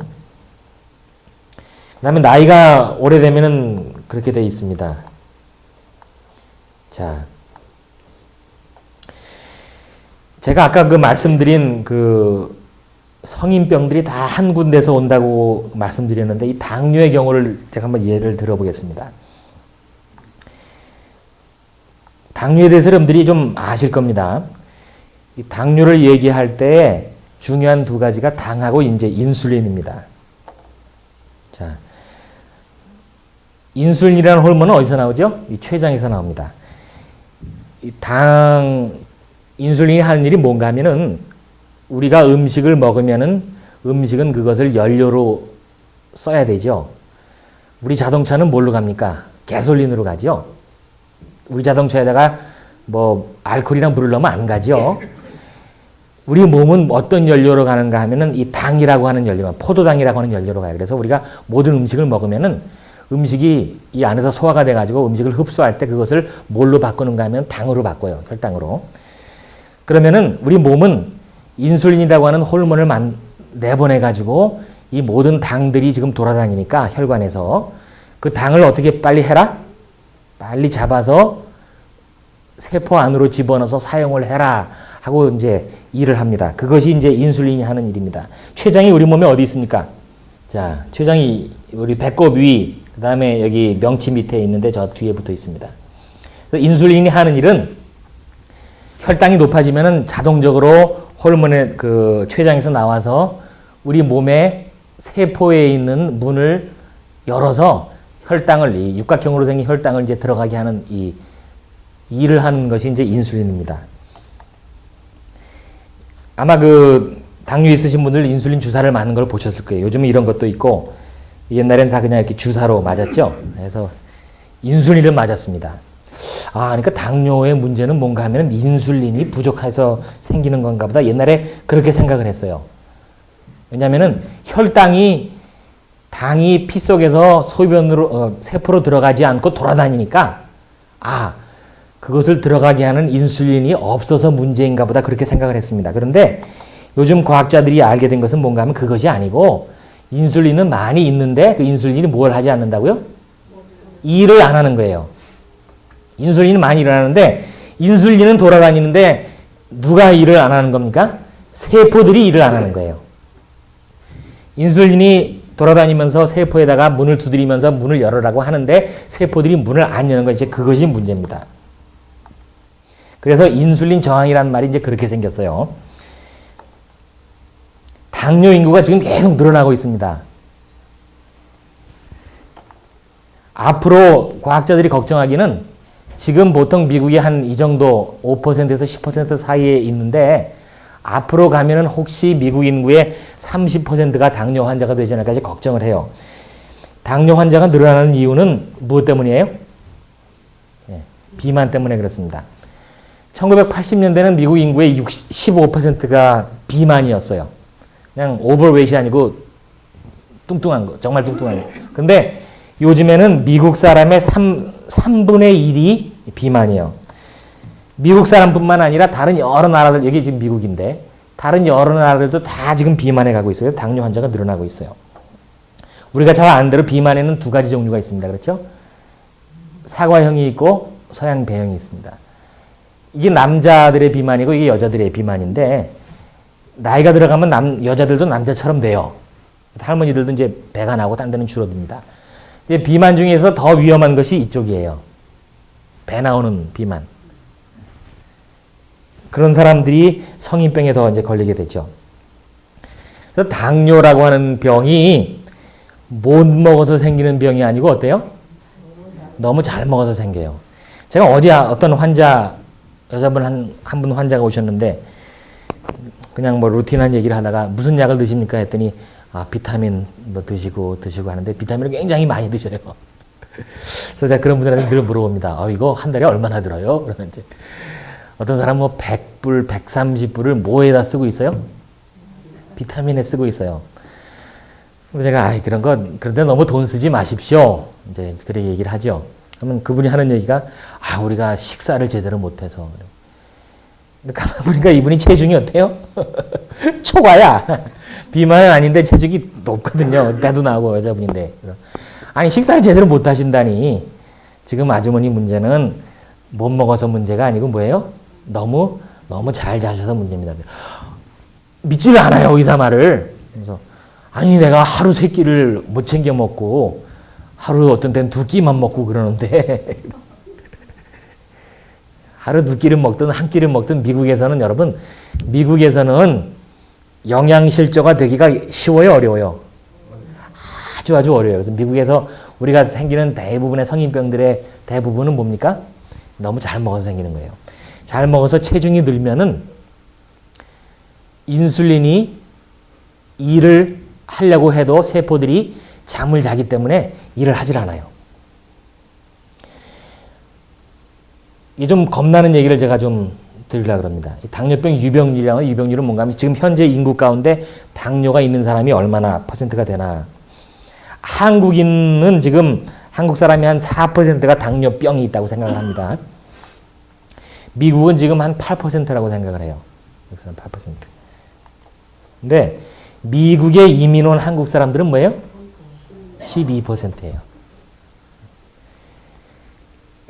그다음에 나이가 오래되면은 그렇게 돼 있습니다. 자, 제가 아까 그 말씀드린 그 성인병들이 다 한 군데서 온다고 말씀드렸는데 이 당뇨의 경우를 제가 한번 예를 들어보겠습니다. 당뇨에 대해서 여러분들이 좀 아실 겁니다. 이 당뇨를 얘기할 때 중요한 두 가지가 당하고 이제 인슐린입니다. 자, 인슐린이라는 호르몬은 어디서 나오죠? 이 췌장에서 나옵니다. 이 인슐린이 하는 일이 뭔가 하면은 우리가 음식을 먹으면은 음식은 그것을 연료로 써야 되죠. 우리 자동차는 뭘로 갑니까? 가솔린으로 가죠. 우리 자동차에다가 뭐 알코올이랑 물을 넣으면 안 가죠. 우리 몸은 어떤 연료로 가는가 하면은 이 당이라고 하는 연료, 포도당이라고 하는 연료로 가요. 그래서 우리가 모든 음식을 먹으면은 음식이 이 안에서 소화가 돼가지고 음식을 흡수할 때 그것을 뭘로 바꾸는가 하면 당으로 바꿔요. 혈당으로. 그러면은 우리 몸은 인슐린이라고 하는 호르몬을 내보내가지고 이 모든 당들이 지금 돌아다니니까 혈관에서 그 당을 어떻게 빨리 해라? 빨리 잡아서 세포 안으로 집어넣어서 사용을 해라 하고 이제 일을 합니다. 그것이 이제 인슐린이 하는 일입니다. 췌장이 우리 몸에 어디 있습니까? 자, 췌장이 우리 배꼽 위, 그 다음에 여기 명치 밑에 있는데 저 뒤에 붙어 있습니다. 인슐린이 하는 일은 혈당이 높아지면은 자동적으로 호르몬의 그 췌장에서 나와서 우리 몸의 세포에 있는 문을 열어서 혈당을, 이 육각형으로 생긴 혈당을 이제 들어가게 하는 이 일을 하는 것이 이제 인슐린입니다. 아마 그 당뇨 있으신 분들 인슐린 주사를 맞는 걸 보셨을 거예요. 요즘은 이런 것도 있고 옛날엔 다 그냥 이렇게 주사로 맞았죠. 그래서 인슐린을 맞았습니다. 아, 그러니까 당뇨의 문제는 뭔가 하면 인슐린이 부족해서 생기는 건가 보다. 옛날에 그렇게 생각을 했어요. 왜냐면은 당이 피 속에서 소변으로, 세포로 들어가지 않고 돌아다니니까, 아, 그것을 들어가게 하는 인슐린이 없어서 문제인가 보다. 그렇게 생각을 했습니다. 그런데 요즘 과학자들이 알게 된 것은 뭔가 하면 그것이 아니고, 인슐린은 많이 있는데 그 인슐린이 뭘 하지 않는다고요? 일을 안 하는 거예요. 인슐린은 많이 일어나는데 인슐린은 돌아다니는데 누가 일을 안 하는 겁니까? 세포들이 일을 안 하는 거예요. 인슐린이 돌아다니면서 세포에다가 문을 두드리면서 문을 열으라고 하는데 세포들이 문을 안 여는 것이 그것이 문제입니다. 그래서 인슐린 저항이라는 말이 이제 그렇게 생겼어요. 당뇨 인구가 지금 계속 늘어나고 있습니다. 앞으로 과학자들이 걱정하기는 지금 보통 미국이 한 이 정도 5%에서 10% 사이에 있는데 앞으로 가면은 혹시 미국 인구의 30%가 당뇨 환자가 되지 않을까지 걱정을 해요. 당뇨 환자가 늘어나는 이유는 무엇 때문이에요? 네, 비만 때문에 그렇습니다. 1980년대는 미국 인구의 15%가 비만이었어요. 그냥 오버웨이트이 아니고 뚱뚱한 거, 정말 뚱뚱한 거. 근데 요즘에는 미국 사람의 3분의 1이 비만이에요. 미국 사람뿐만 아니라 다른 여러 나라들, 여기 지금 미국인데 다른 여러 나라들도 다 지금 비만에 가고 있어요. 당뇨 환자가 늘어나고 있어요. 우리가 잘 아는 대로 비만에는 두 가지 종류가 있습니다. 그렇죠? 사과형이 있고 서양 배형이 있습니다. 이게 남자들의 비만이고 이게 여자들의 비만인데 나이가 들어가면 여자들도 남자처럼 돼요. 할머니들도 이제 배가 나고 딴 데는 줄어듭니다. 비만 중에서 더 위험한 것이 이쪽이에요. 배 나오는 비만. 그런 사람들이 성인병에 더 이제 걸리게 되죠. 그래서 당뇨라고 하는 병이 못 먹어서 생기는 병이 아니고 어때요? 너무 잘 먹어서 생겨요. 제가 어제 어떤 환자, 여자분 한 분 환자가 오셨는데 그냥 뭐 루틴한 얘기를 하다가 무슨 약을 드십니까? 했더니 비타민 뭐 드시고 하는데 비타민을 굉장히 많이 드셔요. 그래서 제가 그런 분들한테 늘 물어봅니다. 이거 한 달에 얼마나 들어요? 그러면 이제 어떤 사람은 뭐 100불, 130불을 뭐에다 쓰고 있어요? 비타민에 쓰고 있어요. 그래서 제가 그런데 너무 돈 쓰지 마십시오. 이제 그렇게 얘기를 하죠. 그러면 그분이 하는 얘기가 우리가 식사를 제대로 못해서. 근데 가만 보니까 이분이 체중이 어때요? 초과야. 비만은 아닌데 체중이 높거든요. 배도 나고 여자분인데. 아니 식사를 제대로 못 하신다니. 지금 아주머니 문제는 못 먹어서 문제가 아니고 뭐예요? 너무 잘 자셔서 문제입니다. 믿지를 않아요, 의사 말을. 그래서 아니 내가 하루 3끼를 못 챙겨 먹고 하루 어떤 때는 2끼만 먹고 그러는데 하루 2끼를 먹든 1끼를 먹든 미국에서는 영양실조가 되기가 쉬워요, 어려워요? 아주 어려워요. 그래서 미국에서 우리가 생기는 대부분의 성인병들의 대부분은 뭡니까? 너무 잘 먹어서 생기는 거예요. 잘 먹어서 체중이 늘면은 인슐린이 일을 하려고 해도 세포들이 잠을 자기 때문에 일을 하질 않아요. 이게 좀 겁나는 얘기를 제가 좀 드리려고 합니다. 당뇨병 유병률은 뭔가 하면 지금 현재 인구 가운데 당뇨가 있는 사람이 얼마나 퍼센트가 되나. 한국인은 지금 한국 사람이 한 4%가 당뇨병이 있다고 생각을 합니다. 미국은 지금 한 8%라고 생각을 해요. 미국 사람 8%. 근데 미국에 이민 온 한국 사람들은 뭐예요? 12%예요.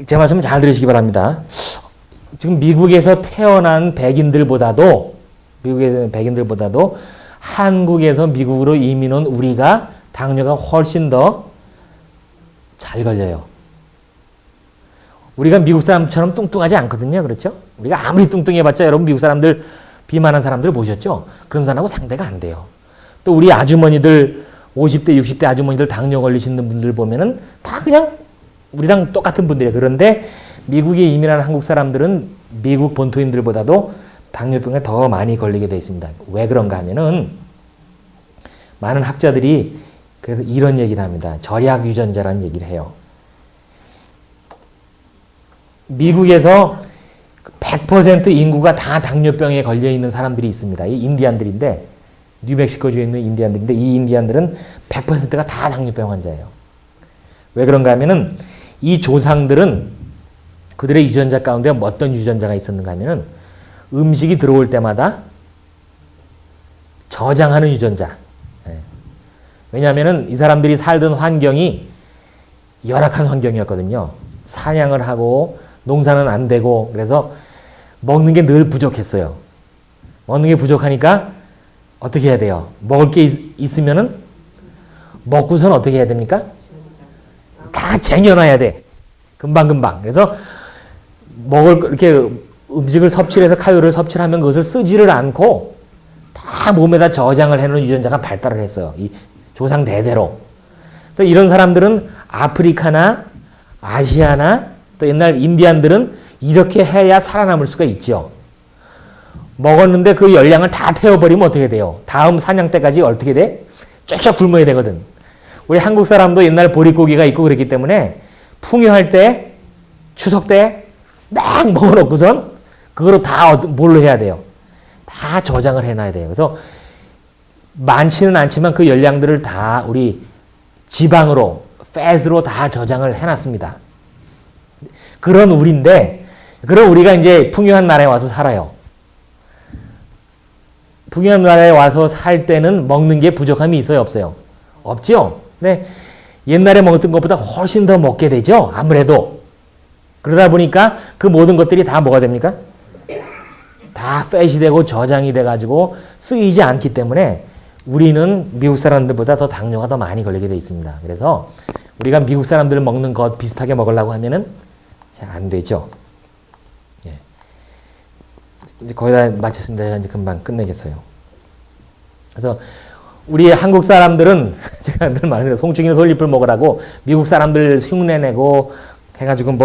제 말씀 잘 들으시기 바랍니다. 지금 미국에서 태어난 백인들보다도 한국에서 미국으로 이민 온 우리가 당뇨가 훨씬 더 잘 걸려요. 우리가 미국 사람처럼 뚱뚱하지 않거든요. 그렇죠? 우리가 아무리 뚱뚱해봤자 여러분 미국 사람들 비만한 사람들 보셨죠? 그런 사람하고 상대가 안 돼요. 또 우리 아주머니들 50대 60대 아주머니들 당뇨 걸리시는 분들 보면은 다 그냥 우리랑 똑같은 분들이에요. 그런데 미국에 이민한 한국 사람들은 미국 본토인들보다도 당뇨병에 더 많이 걸리게 되어 있습니다. 왜 그런가 하면은 많은 학자들이 그래서 이런 얘기를 합니다. 절약 유전자라는 얘기를 해요. 미국에서 100% 인구가 다 당뇨병에 걸려 있는 사람들이 있습니다. 이 인디안들인데 뉴멕시코주에 있는 인디안들인데 이 인디안들은 100%가 다 당뇨병 환자예요. 왜 그런가 하면은 이 조상들은 그들의 유전자 가운데 어떤 유전자가 있었는가 하면은 음식이 들어올 때마다 저장하는 유전자. 왜냐하면은 이 사람들이 살던 환경이 열악한 환경이었거든요. 사냥을 하고 농사는 안 되고 그래서 먹는 게 늘 부족했어요. 먹는 게 부족하니까 어떻게 해야 돼요? 먹을 게 있으면은 먹고선 어떻게 해야 됩니까? 다 쟁여놔야 돼. 금방금방. 그래서 이렇게 음식을 섭취해서 칼로리를 섭취를 하면 그것을 쓰지를 않고 다 몸에다 저장을 해놓은 유전자가 발달을 했어요. 이 조상 대대로. 그래서 이런 사람들은 아프리카나 아시아나 또 옛날 인디안들은 이렇게 해야 살아남을 수가 있죠. 먹었는데 그 열량을 다 태워버리면 어떻게 돼요? 다음 사냥 때까지 어떻게 돼? 쫙쫙 굶어야 되거든. 우리 한국 사람도 옛날 보릿고기가 있고 그랬기 때문에 풍요할 때, 추석 때 막 먹어놓고선 그거로 다 뭘로 해야 돼요? 다 저장을 해놔야 돼요. 그래서 많지는 않지만 그 열량들을 다 우리 지방으로, 팻으로 다 저장을 해놨습니다. 그런 우리인데 그럼 우리가 이제 풍요한 나라에 와서 살아요. 풍요한 나라에 와서 살 때는 먹는 게 부족함이 있어요, 없어요? 없죠. 네. 옛날에 먹었던 것보다 훨씬 더 먹게 되죠. 아무래도. 그러다 보니까 그 모든 것들이 다 뭐가 됩니까? 다 팻이 되고 저장이 돼가지고 쓰이지 않기 때문에 우리는 미국 사람들보다 더 당뇨가 더 많이 걸리게 돼 있습니다. 그래서 우리가 미국 사람들 먹는 것 비슷하게 먹으려고 하면은 잘 안 되죠. 예. 이제 거의 다 마쳤습니다. 제가 이제 금방 끝내겠어요. 그래서 우리 한국 사람들은 제가 늘 말하는 송충이 솔잎을 먹으라고 미국 사람들 흉내내고 해가지고 뭐